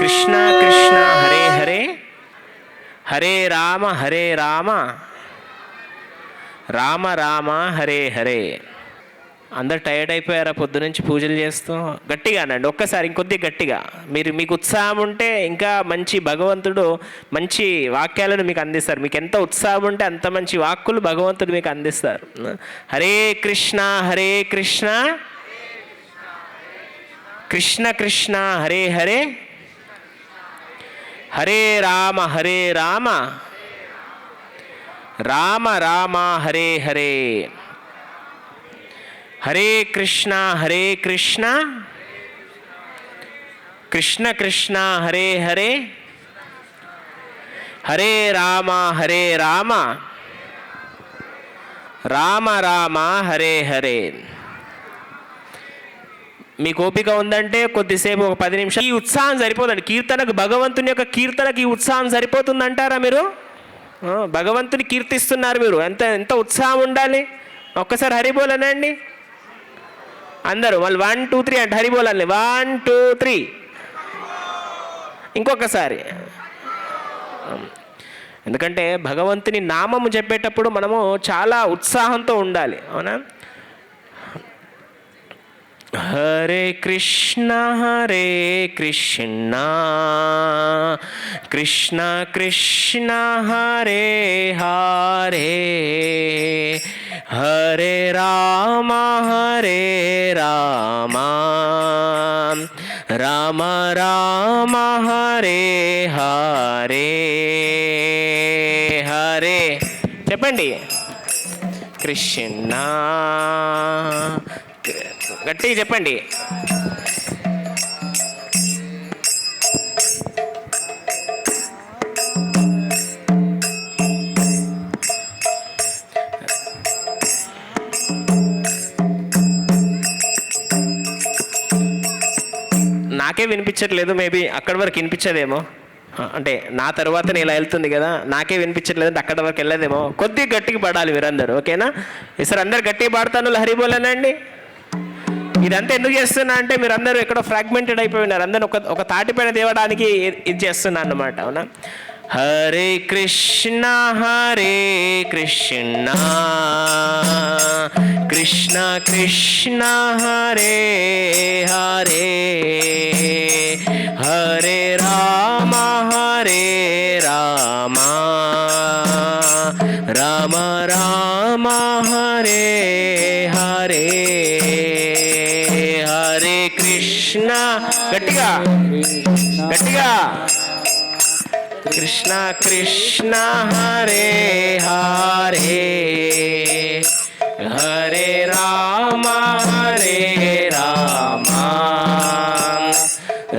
కృష్ణ కృష్ణ హరే హరే, హరే రామ రామ రామ హరే హరే. అందరు టైర్డ్ అయిపోయారా పొద్దునుంచి పూజలు చేస్తూ? గట్టిగా అనండి ఒక్కసారి, ఇంకొద్ది గట్టిగా. మీకు ఉత్సాహం ఉంటే ఇంకా మంచి భగవంతుడు మంచి వాక్యాలను మీకు అందిస్తారు. మీకు ఎంత ఉత్సాహం ఉంటే అంత మంచి వాక్కులు భగవంతుడు మీకు అందిస్తారు. హరే కృష్ణ కృష్ణ కృష్ణ హరే హరే, హరే రామ రామ రామ హరే హరే. హరే కృష్ణ కృష్ణ కృష్ణ హరే హరే, హరే రామ రామ రామ హరే హరే. మీకు ఓపిక ఉందంటే కొద్దిసేపు ఒక 10 నిమిషాలు. ఈ ఉత్సాహం సరిపోదండి కీర్తనకు, భగవంతుని యొక్క కీర్తనకి ఈ ఉత్సాహం సరిపోతుందంటారా మీరు? భగవంతుని కీర్తిస్తున్నారు మీరు, ఎంత ఉత్సాహం ఉండాలి. ఒక్కసారి హరిబోలనండి అందరూ. వాళ్ళు 1 2 3 అంటే హరిబోలండి. 1 2 3. ఇంకొకసారి. ఎందుకంటే భగవంతుని నామము చెప్పేటప్పుడు మనము చాలా ఉత్సాహంతో ఉండాలి, అవునా? హరే కృష్ణ కృష్ణ కృష్ణ హరే హరే, హరే రామ రామ రామ హరే హరే. హరే చెప్పండి. కృష్ణ గట్టిగా చెప్పండి. నాకే వినిపించట్లేదు, మేబీ అక్కడి వరకు వినిపించదేమో. అంటే నా తర్వాత నేను ఇలా వెళ్తుంది కదా, నాకే వినిపించట్లేదు అంటే అక్కడి వరకు వెళ్ళదేమో. కొద్దిగా గట్టిగా పడాలి మీరందరూ, ఓకేనా? ఈసారి అందరు గట్టిగా పాడతాను హరిబోలేనండి. ఇదంతా ఎందుకు చేస్తున్నా అంటే మీరు అందరూ ఎక్కడో ఫ్రాగ్మెంటెడ్ అయిపోయి ఉన్నారు. అందరూ ఒక తాటిపైన తేవడానికి ఇది చేస్తున్నా అన్నమాట, అవునా? హరే కృష్ణ కృష్ణ కృష్ణ హరే హరే, హరే రామ రామ రామ హరే హరే. హరే కృష్ణ గట్టిగా కృష్ణ కృష్ణ హరే హరే, హరే రామ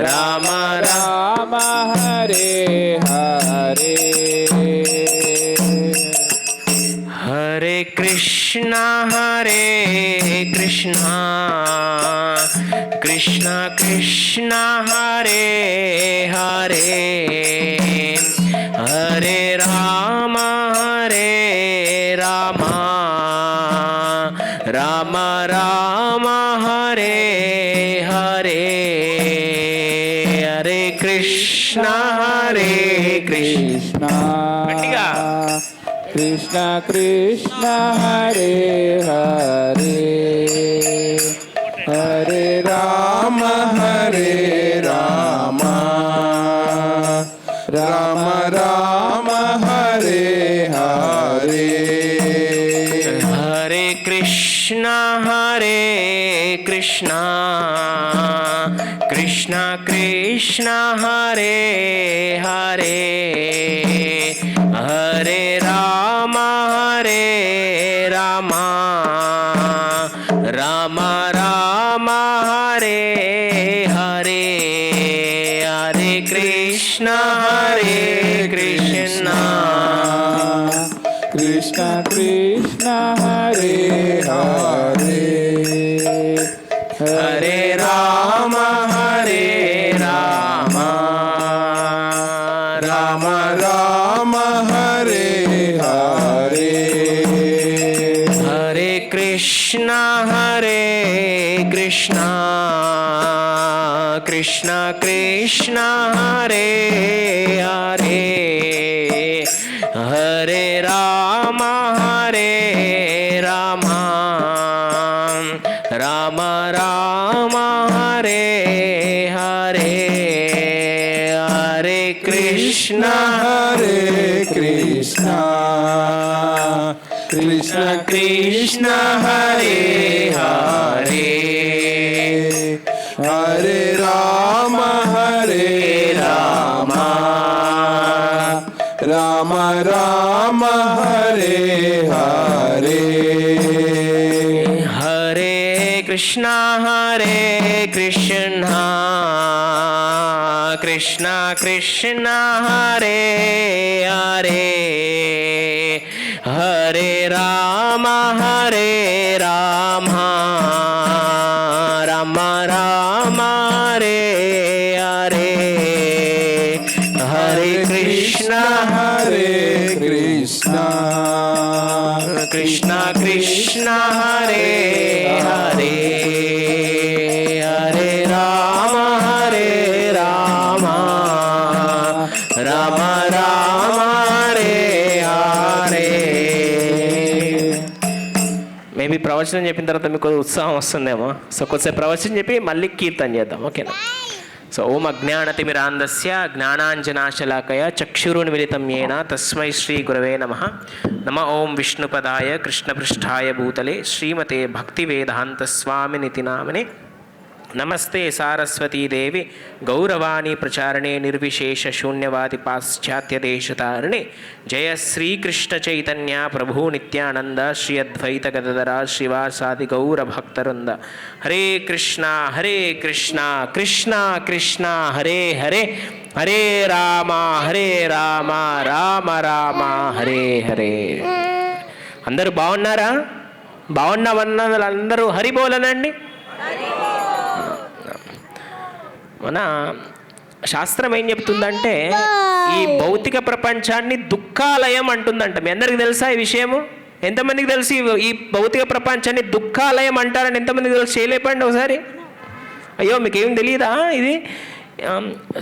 రామ రామ హరే హరే. హరే కృష్ణ కృష్ణ కృష్ణ హరే హరే, హరే రామ రామ రామ హరే హరే. హరే కృష్ణ గట్టిగా. కృష్ణ కృష్ణ హరే హరే, హరే రామ రామ రామ హరే హరే. హరే కృష్ణ కృష్ణ కృష్ణ హరే హరే, హరే రామ రామ రామ హరే హరే. హరే కృష్ణ కృష్ణ కృష్ణ హరే హరే, హరే రామ రామ రామ హరే హరే. హరే కృష్ణ కృష్ణ కృష్ణ కృష్ణ హరే హరే హరే రామ రామ రామ రామ హరే హరే హరే కృష్ణ హరే కృష్ణ కృష్ణ కృష్ణ హరే హరే హరే రామ రామ రామ రామ హరే హరే హరే కృష్ణ కృష్ణ కృష్ణ హరే హరే హరే రామ రామ రామ రామ హరే హరే హరే కృష్ణ కృష్ణ కృష్ణ కృష్ణ హరే హరే హరే రామ రామ రామ రామ హరే హరే. మేబీ ప్రవచనం చెప్పిన తర్వాత మీకు ఉత్సాహం వస్తుందేమో. సో కొద్దిసేపు ప్రవచనం చెప్పి మళ్ళీ కీర్తన చేద్దాం, ఓకేనా? సో ఓం అజ్ఞానతిమిరాంధస్య జ్ఞానాంజనాశలాకయ చక్షురున్మిలితం యేన తస్మై శ్రీ గురవే నమః. నమ ఓం విష్ణుపదాయ కృష్ణపృష్ఠాయ భూతలే శ్రీమతే భక్తివేదాంత స్వామినితి నామనే. నమస్తే సారస్వతీదేవి గౌరవాణి ప్రచారణే నిర్విశేష శూన్యవాది పాశ్చాత్యదేశతారిణి. జయ శ్రీకృష్ణ చైతన్య ప్రభు నిత్యానంద శ్రీ అద్వైత గదధర శ్రీవాసాది గౌరభక్తవృంద. హరే కృష్ణ కృష్ణ కృష్ణ హరే హరే హరే రామ రామ రామ హరే హరే. అందరూ బాగున్నారా? బాగున్నామన్న వాళ్ళందరూ హరి బోలనండి. మన శాస్త్రం ఏం చెప్తుందంటే ఈ భౌతిక ప్రపంచాన్ని దుఃఖాలయం అంటుందంట. మీ అందరికీ తెలుసా ఈ విషయము? ఎంతమందికి తెలుసు ఈ భౌతిక ప్రపంచాన్ని దుఃఖాలయం అంటారని? ఎంతమందికి తెలుసు? చేయలేపండి ఒకసారి. అయ్యో మీకేం తెలియదా ఇది?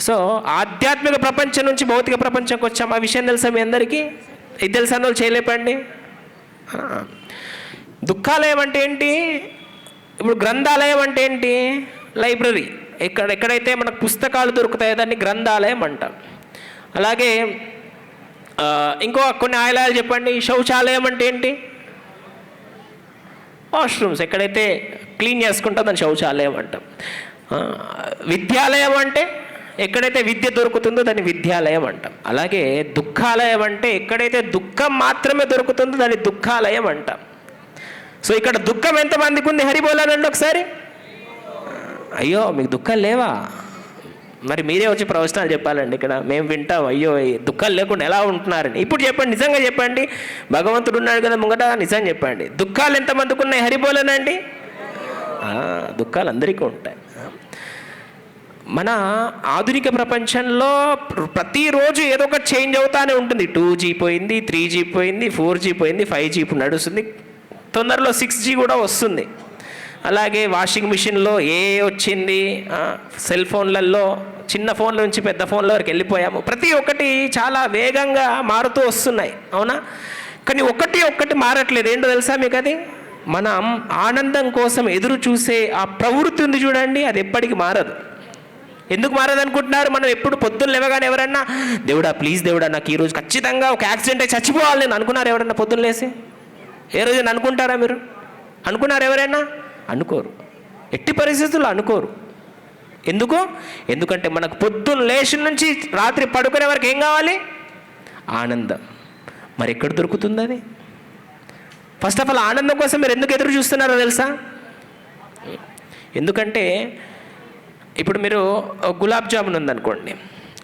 సో ఆధ్యాత్మిక ప్రపంచం నుంచి భౌతిక ప్రపంచంకి వచ్చాం, ఆ విషయం తెలుసా మీ అందరికీ? ఇది తెలుసా వాళ్ళు? చేయలేపండి. దుఃఖాలయం అంటే ఏంటి? ఇప్పుడు గ్రంథాలయం అంటే ఏంటి? లైబ్రరీ. ఎక్కడైతే మనకు పుస్తకాలు దొరుకుతాయో దాన్ని గ్రంథాలయం అంటాం. అలాగే ఇంకో కొన్ని ఆలయాలు చెప్పండి. శౌచాలయం అంటే ఏంటి? వాష్రూమ్స్ ఎక్కడైతే క్లీన్ చేసుకుంటాం దాన్ని శౌచాలయం అంటాం. విద్యాలయం అంటే ఎక్కడైతే విద్య దొరుకుతుందో దాన్ని విద్యాలయం అంటాం. అలాగే దుఃఖాలయం అంటే ఎక్కడైతే దుఃఖం మాత్రమే దొరుకుతుందో దాన్ని దుఃఖాలయం అంటాం. సో ఇక్కడ దుఃఖం ఎంతమందికి ఉంది? హరిబోలానండి ఒకసారి. అయ్యో మీకు దుఃఖాలు లేవా? మరి మీరే వచ్చి ప్రవచనాలు చెప్పాలండి. ఇక్కడ మేము వింటాం అయ్యో దుఃఖాలు లేకుండా ఎలా ఉంటున్నారని. ఇప్పుడు చెప్పండి, నిజంగా చెప్పండి. భగవంతుడు ఉన్నాడు కదా ముంగట, నిజం చెప్పండి. దుఃఖాలు ఎంతమందికి ఉన్నాయి? హరిబోలనండి. దుఃఖాలు అందరికీ ఉంటాయి. మన ఆధునిక ప్రపంచంలో ప్రతిరోజు ఏదో ఒక చేంజ్ అవుతానే ఉంటుంది. 2G పోయింది, 3G పోయింది, 4G పోయింది, 5G ఇప్పుడు నడుస్తుంది. తొందరలో 6G కూడా వస్తుంది. అలాగే వాషింగ్ మిషన్లో వచ్చింది, సెల్ ఫోన్లలో చిన్న ఫోన్ల నుంచి పెద్ద ఫోన్ల వరకు వెళ్ళిపోయాము. ప్రతి ఒక్కటి చాలా వేగంగా మారుతూ వస్తున్నాయి, అవునా? కానీ ఒక్కటి మారట్లేదు. ఏంటో తెలుసా మీకు? అది మనం ఆనందం కోసం ఎదురు చూసే ఆ ప్రవృత్తి ఉంది చూడండి, అది ఎప్పటికీ మారదు. ఎందుకు మారదు అనుకుంటున్నారు? మనం ఎప్పుడు పొద్దున్న లేవగానే ఎవరన్నా దేవుడా ప్లీజ్ దేవుడా నాకు ఈరోజు ఖచ్చితంగా ఒక యాక్సిడెంట్ అయి చచ్చిపోవాలి నేను అనుకున్నారు ఎవరన్నా? పొద్దున్న లేసి ఏ రోజు అనుకుంటారా మీరు? అనుకున్నారు ఎవరైనా? అనుకోరు. ఎట్టి పరిస్థితుల్లో అనుకోరు. ఎందుకు? ఎందుకంటే మనకు పొద్దున్న లేచిన నుంచి రాత్రి పడుకునే వరకు ఏం కావాలి? ఆనందం. మరి ఎక్కడ దొరుకుతుంది అది? ఫస్ట్ ఆఫ్ ఆల్ ఆనందం కోసం మీరు ఎందుకు ఎదురు చూస్తున్నారో తెలుసా? ఎందుకంటే ఇప్పుడు మీరు గులాబ్ జామున్ ఉందనుకోండి.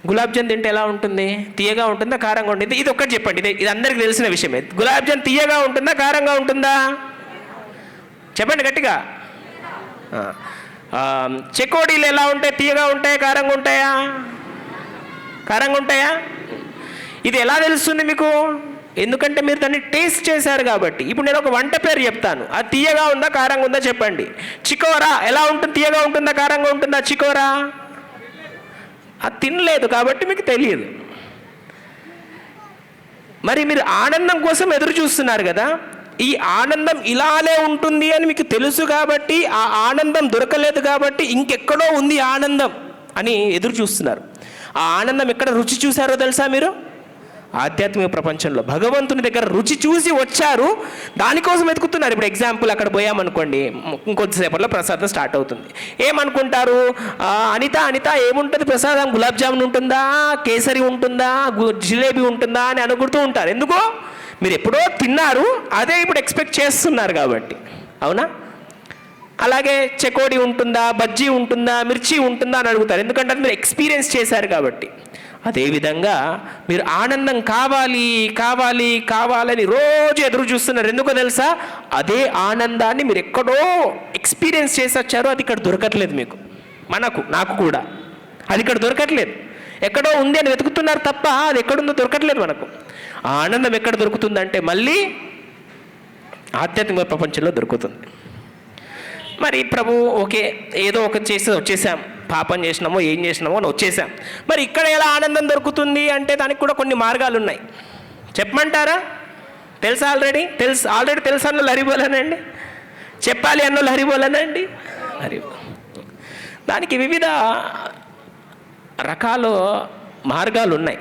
గులాబ్ జామ్ తింటే ఎలా ఉంటుంది? తీయగా ఉంటుందా, కారంగా ఉంటుంది? ఇది ఒక్కటి చెప్పండి. ఇది అందరికీ తెలిసిన విషయమే. గులాబ్ జామ్ తీయగా ఉంటుందా, కారంగా ఉంటుందా? చెప్పండి గట్టిగా. చెకోడీలు ఎలా ఉంటాయి? తీయగా ఉంటాయా, కారంగా ఉంటాయా? కారంగా ఉంటాయా? ఇది ఎలా తెలుస్తుంది మీకు? ఎందుకంటే మీరు దాన్ని టేస్ట్ చేశారు కాబట్టి. ఇప్పుడు నేను ఒక వంట పేరు చెప్తాను, అది తీయగా ఉందా, కారంగా ఉందా చెప్పండి. చికోరా ఎలా ఉంటుంది? తీయగా ఉంటుందా, కారంగా ఉంటుందా? చికోరా అది తినలేదు కాబట్టి మీకు తెలియదు. మరి మీరు ఆనందం కోసం ఎదురు చూస్తున్నారు కదా, ఈ ఆనందం ఇలానే ఉంటుంది అని మీకు తెలుసు కాబట్టి, ఆ ఆనందం దొరకలేదు కాబట్టి ఇంకెక్కడో ఉంది ఆనందం అని ఎదురు చూస్తున్నారు. ఆ ఆనందం ఎక్కడ రుచి చూశారో తెలుసా మీరు? ఆధ్యాత్మిక ప్రపంచంలో భగవంతుని దగ్గర రుచి చూసి వచ్చారు, దానికోసం వెతుకుతున్నారు. ఇప్పుడు ఎగ్జాంపుల్ అక్కడ పోయామనుకోండి, ఇంకొద్దిసేపట్లో ప్రసాదం స్టార్ట్ అవుతుంది. ఏమనుకుంటారు, అనిత ఏముంటుంది ప్రసాదం, గులాబ్ జామున్ ఉంటుందా, కేసరి ఉంటుందా, జిలేబీ ఉంటుందా అని అనుకుంటూ ఉంటారు. ఎందుకో మీరు ఎప్పుడో తిన్నారు, అదే ఇప్పుడు ఎక్స్పెక్ట్ చేస్తున్నారు కాబట్టి. అవునా? అలాగే చెకోడి ఉంటుందా, బజ్జీ ఉంటుందా, మిర్చి ఉంటుందా అని అడుగుతారు, ఎందుకంటే అది మీరు ఎక్స్పీరియన్స్ చేశారు కాబట్టి. అదేవిధంగా మీరు ఆనందం కావాలి కావాలి కావాలని రోజు ఎదురు చూస్తున్నారు. ఎందుకో తెలుసా? అదే ఆనందాన్ని మీరు ఎక్కడో ఎక్స్పీరియన్స్ చేసి వచ్చారో అది ఇక్కడ దొరకట్లేదు మీకు, నాకు కూడా అది ఇక్కడ దొరకట్లేదు. ఎక్కడో ఉంది అని వెతుకుతున్నారు తప్ప అది ఎక్కడుందో దొరకట్లేదు మనకు. ఆ ఆనందం ఎక్కడ దొరుకుతుందంటే మళ్ళీ ఆధ్యాత్మిక ప్రపంచంలో దొరుకుతుంది. మరి ప్రభు ఓకే ఏదో ఒకటి చేసి వచ్చేసాం, పాపం చేసినామో ఏం చేసినామో అని వచ్చేసాం. మరి ఇక్కడ ఎలా ఆనందం దొరుకుతుంది అంటే దానికి కూడా కొన్ని మార్గాలు ఉన్నాయి. చెప్పమంటారా? తెలుసా? ఆల్రెడీ తెలుసు అన్నోళ్ళు హరిబోలనండి, చెప్పాలి అన్నోళ్ళు హరిబోలనండి. దానికి వివిధ రకాల మార్గాలు ఉన్నాయి.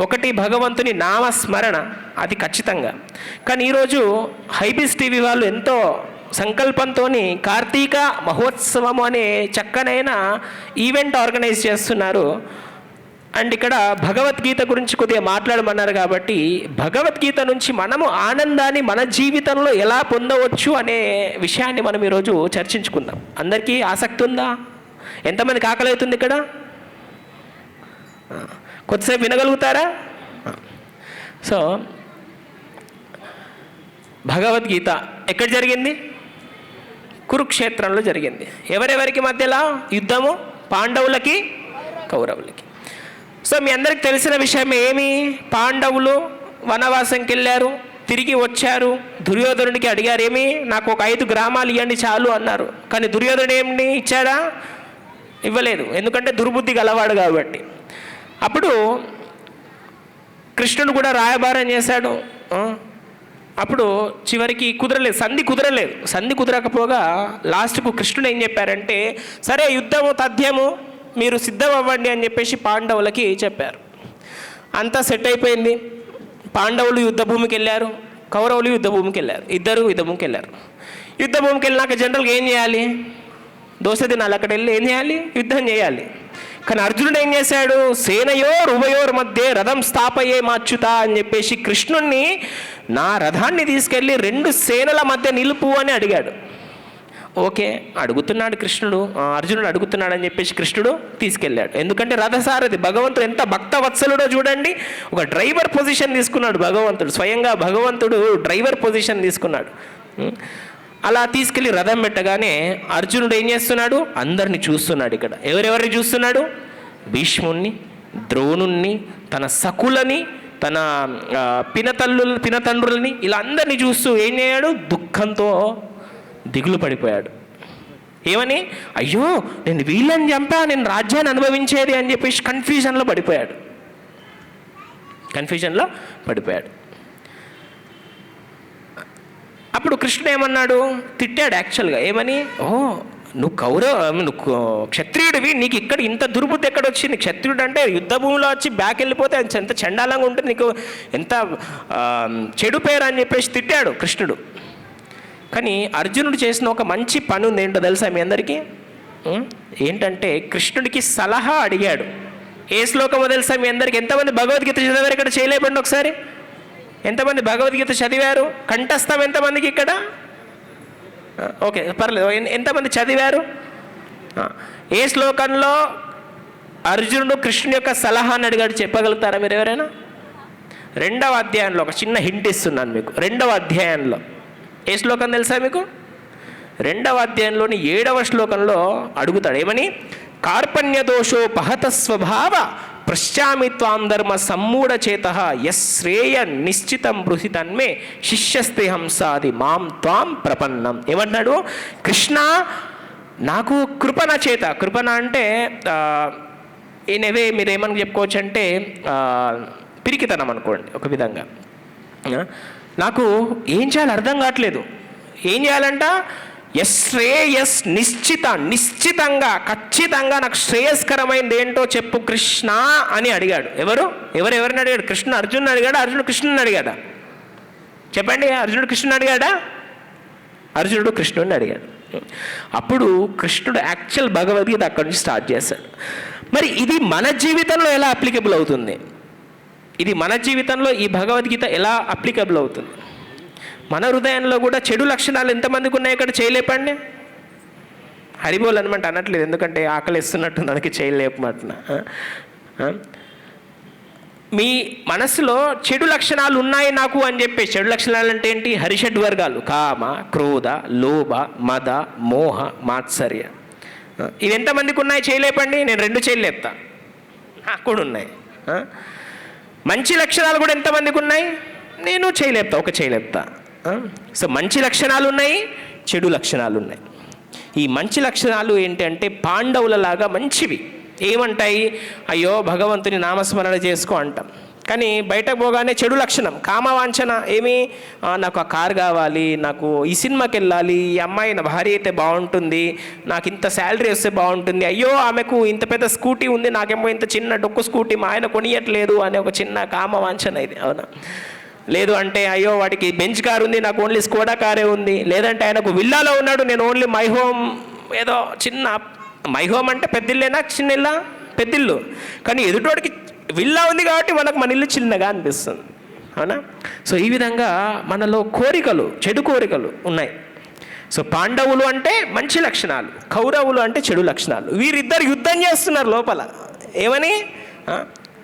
ఒకటి భగవంతుని నామస్మరణ, అది ఖచ్చితంగా. కానీ ఈరోజు హైబీస్ టీవీ వాళ్ళు ఎంతో సంకల్పంతో కార్తీక మహోత్సవం అనే చక్కనైన ఈవెంట్ ఆర్గనైజ్ చేస్తున్నారు. అండ్ ఇక్కడ భగవద్గీత గురించి కొద్దిగా మాట్లాడమన్నారు కాబట్టి భగవద్గీత నుంచి మనము ఆనందాన్ని మన జీవితంలో ఎలా పొందవచ్చు అనే విషయాన్ని మనం ఈరోజు చర్చించుకుందాం. అందరికీ ఆసక్తి ఉందా? ఎంతమందికి ఆకలి అవుతుంది ఇక్కడ? కొద్దిసేపు వినగలుగుతారా? సో భగవద్గీత ఎక్కడ జరిగింది? కురుక్షేత్రంలో జరిగింది. ఎవరెవరికి మధ్యలో యుద్ధము? పాండవులకి కౌరవులకి. సో మీ అందరికి తెలిసిన విషయం ఏమి? పాండవులు వనవాసంకి వెళ్ళారు, తిరిగి వచ్చారు. దుర్యోధనుడికి అడిగారు, ఏమి నాకు ఒక 5 గ్రామాలు ఇవ్వండి చాలు అన్నారు. కానీ దుర్యోధనుడు ఏమి ఇచ్చాడా? ఇవ్వలేదు, ఎందుకంటే దుర్బుద్ధి గలవాడు కాబట్టి. అప్పుడు కృష్ణుడు కూడా రాయబారం చేశాడు. అప్పుడు చివరికి సంధి కుదరకపోగా లాస్ట్కు కృష్ణుడు ఏం చెప్పారంటే, సరే యుద్ధము తథ్యము, మీరు సిద్ధం అవ్వండి అని చెప్పేసి పాండవులకి చెప్పారు. అంతా సెట్ అయిపోయింది. పాండవులు యుద్ధభూమికి వెళ్ళారు, కౌరవులు యుద్ధభూమికి వెళ్ళారు. ఇద్దరు యుద్ధభూమికి వెళ్ళారు. యుద్ధభూమికి వెళ్ళినాక జనరల్గా ఏం చేయాలి? దోశ తినాలి. అక్కడ వెళ్ళి ఏం చేయాలి? యుద్ధం చేయాలి. కానీ అర్జునుడు ఏం చేశాడు? సేనయోర్ ఉభయోర్ మధ్య రథం స్థాపయే మాచ్యుత అని చెప్పేసి కృష్ణుణ్ణి, నా రథాన్ని తీసుకెళ్ళి 2 సేనల మధ్య నిలుపు అని అడిగాడు. ఓకే అడుగుతున్నాడు కృష్ణుడు, అర్జునుడు అడుగుతున్నాడు అని చెప్పేసి కృష్ణుడు తీసుకెళ్ళాడు. ఎందుకంటే రథసారథి భగవంతుడు ఎంత భక్తవత్సలుడో చూడండి. ఒక డ్రైవర్ పొజిషన్ తీసుకున్నాడు భగవంతుడు, స్వయంగా భగవంతుడు డ్రైవర్ పొజిషన్ తీసుకున్నాడు. అలా తీసుకెళ్ళి రథం పెట్టగానే అర్జునుడు ఏం చేస్తున్నాడు? అందరిని చూస్తున్నాడు. ఇక్కడ ఎవరెవరిని చూస్తున్నాడు? భీష్ముణ్ణి, ద్రోణుణ్ణి, తన సకులని, తన పినతండ్రులని, ఇలా అందరినీ చూస్తూ ఏం చేయాడు? దుఃఖంతో దిగులు పడిపోయాడు. ఏమని? అయ్యో నేను వీళ్ళని చంపా, నేను రాజ్యాన్ని అనుభవించేది అని చెప్పేసి కన్ఫ్యూజన్లో పడిపోయాడు. అప్పుడు కృష్ణుడు ఏమన్నాడు? తిట్టాడు యాక్చువల్గా. ఏమని? నువ్వు క్షత్రియుడివి, నీకు ఇక్కడ ఇంత దుర్బుద్ధి ఎక్కడ వచ్చింది? క్షత్రియుడు అంటే యుద్ధ భూమిలో వచ్చి బ్యాక్ వెళ్ళిపోతే ఎంత చండాలంగా ఉంటుంది, నీకు ఎంత చెడు పేరు అని చెప్పేసి తిట్టాడు కృష్ణుడు. కానీ అర్జునుడు చేసిన ఒక మంచి పని ఉంది. ఏంటో తెలుసా మీ అందరికీ? ఏంటంటే కృష్ణుడికి సలహా అడిగాడు. ఏ శ్లోకమో తెలుసా మీ అందరికీ? ఎంతమంది భగవద్గీత చదివారు ఇక్కడ? చేయలేపండి ఒకసారి. ఎంతమంది భగవద్గీత చదివారు? కంఠస్థం ఎంతమందికి ఇక్కడ? ఓకే పర్లేదు. ఎంతమంది చదివారు? ఏ శ్లోకంలో అర్జునుడు కృష్ణుని యొక్క సలహాని అడిగాడు చెప్పగలుగుతారా మీరు ఎవరైనా? 2వ అధ్యాయంలో ఒక చిన్న హింట్ ఇస్తున్నాను మీకు. 2వ అధ్యాయంలో ఏ శ్లోకం తెలుసా మీకు? 2వ అధ్యాయంలోని 7వ శ్లోకంలో అడుగుతాడు. ఏమని? కార్పణ్య దోషో పహత స్వభావ పశ్చామి త్వాం ధర్మ సమ్మూఢచేత యశ్రేయ నిశ్చితం బృహి తన్మే శిష్యస్తే హంసాది మాం త్వాం ప్రపన్నం. ఏమన్నాడు? కృష్ణ నాకు కృపణ చేత, కృపణ అంటే ఇనవే మీరు ఏమని చెప్పుకోవచ్చు అంటే పిరికితనం అనుకోండి ఒక విధంగా. నాకు ఏం చేయాలో అర్థం కావట్లేదు, ఏం చేయాలంట, నిశ్చితంగా ఖచ్చితంగా నాకు శ్రేయస్కరమైనది ఏంటో చెప్పు కృష్ణ అని అడిగాడు. ఎవరిని అడిగాడు? కృష్ణ అర్జునుని అడిగాడా? అర్జునుడు కృష్ణుని అడిగాడా? చెప్పండి. అర్జునుడు కృష్ణుని అడిగాడా? అర్జునుడు కృష్ణుడిని అడిగాడు. అప్పుడు కృష్ణుడు యాక్చువల్ భగవద్గీత అక్కడి నుంచి స్టార్ట్ చేశాడు. మరి ఇది మన జీవితంలో ఎలా అప్లికబుల్ అవుతుంది? ఇది మన జీవితంలో ఈ భగవద్గీత ఎలా అప్లికబుల్ అవుతుంది? మన హృదయంలో కూడా చెడు లక్షణాలు ఎంతమందికి ఉన్నాయి ఇక్కడ చేయలేపండి. హరిబోల్ అనమాట అనట్లేదు, ఎందుకంటే ఆకలి ఇస్తున్నట్టు దానికి చేయలేపమంటున్నా. మీ మనసులో చెడు లక్షణాలు ఉన్నాయి నాకు అని చెప్పి, చెడు లక్షణాలు అంటే ఏంటి? హరిషడ్ వర్గాలు, కామ, క్రోధ, లోభ, మద, మోహ, మాత్సర్య. ఇవి ఎంతమందికి ఉన్నాయి చేయలేపండి. నేను 2 చేయలేపుతా, నాకు కూడా ఉన్నాయి. మంచి లక్షణాలు కూడా ఎంతమందికి ఉన్నాయి? నేను చేయలేపుతా, ఒక చేయలేపుతా. సో మంచి లక్షణాలు ఉన్నాయి, చెడు లక్షణాలు ఉన్నాయి. ఈ మంచి లక్షణాలు ఏంటంటే పాండవులలాగా మంచివి. ఏమంటాయి? అయ్యో భగవంతుని నామస్మరణ చేసుకో అంటాం. కానీ బయటకు పోగానే చెడు లక్షణం, కామవాంఛన. ఏమి? నాకు ఆ కారు కావాలి, నాకు ఈ సినిమాకి వెళ్ళాలి, ఈ అమ్మాయి నా భార్య అయితే బాగుంటుంది, నాకు ఇంత శాలరీ వస్తే బాగుంటుంది, అయ్యో ఆమెకు ఇంత పెద్ద స్కూటీ ఉంది, నాకేమో ఇంత చిన్న డొక్కు స్కూటీ మా ఆయన కొనియట్లేదు అనే ఒక చిన్న కామవాంఛన ఇది. అవునా? లేదు అంటే అయ్యో వాడికి బెంచ్ కారు ఉంది, నాకు ఓన్లీ స్కోడా కారే ఉంది. లేదంటే ఆయనకు విల్లాలో ఉన్నాడు, నేను ఓన్లీ మై హోమ్, ఏదో చిన్న మై హోమ్ అంటే పెద్దిల్లేనా చిన్న ఇల్లా? పెద్దిల్లు. కానీ ఎదుటోడికి విల్లా ఉంది కాబట్టి మనకు మన ఇల్లు చిన్నగా అనిపిస్తుంది. అవునా? సో ఈ విధంగా మనలో కోరికలు, చెడు కోరికలు ఉన్నాయి. సో పాండవులు అంటే మంచి లక్షణాలు, కౌరవులు అంటే చెడు లక్షణాలు. వీరిద్దరు యుద్ధం చేస్తున్నారు లోపల. ఏమని?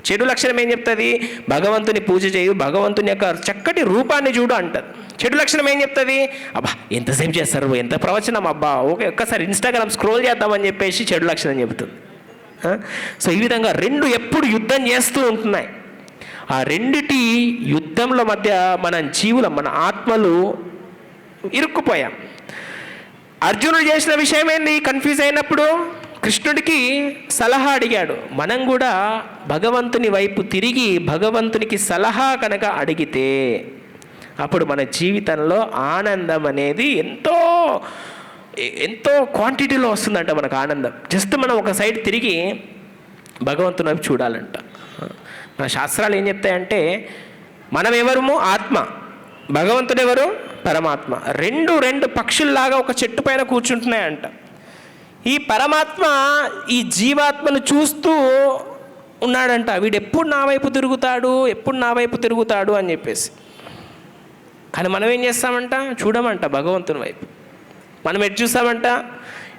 చెడు లక్షణం ఏం చెప్తుంది? భగవంతుని పూజ చేయు, భగవంతుని యొక్క చక్కటి రూపాన్ని చూడు అంటారు. చెడు లక్షణం ఏం చెప్తుంది? అబ్బా ఎంతసేపు చేస్తారు, ఎంత ప్రవచనం, అబ్బా ఓకే ఒక్కసారి ఇన్స్టాగ్రామ్ స్క్రోల్ చేద్దామని చెప్పేసి చెడు లక్షణం చెబుతుంది. సో ఈ విధంగా 2 ఎప్పుడు యుద్ధం చేస్తూ ఉంటున్నాయి. ఆ రెండిటి యుద్ధంలో మధ్య మన జీవులం, మన ఆత్మలు ఇరుక్కుపోయాం. అర్జునుడు చేసిన విషయం ఏంది? కన్ఫ్యూజ్ అయినప్పుడు కృష్ణుడికి సలహా అడిగాడు. మనం కూడా భగవంతుని వైపు తిరిగి భగవంతునికి సలహా కనుక అడిగితే అప్పుడు మన జీవితంలో ఆనందం అనేది ఎంతో ఎంతో క్వాంటిటీలో వస్తుందంట మనకు ఆనందం. జస్ట్ మనం ఒక సైడ్ తిరిగి భగవంతుని వైపు చూడాలంట. మన శాస్త్రాలు ఏం చెప్తాయంటే మనం ఎవరము? ఆత్మ. భగవంతుడు ఎవరు? పరమాత్మ. రెండు పక్షుల్లాగా ఒక చెట్టు పైన కూర్చుంటున్నాయంట. ఈ పరమాత్మ ఈ జీవాత్మను చూస్తూ ఉన్నాడంట. వీడు ఎప్పుడు నా వైపు తిరుగుతాడు, ఎప్పుడు నా వైపు తిరుగుతాడు అని చెప్పేసి. కానీ మనం ఏం చేస్తామంట? చూడమంట భగవంతుని వైపు. మనం ఎటు చూస్తామంట?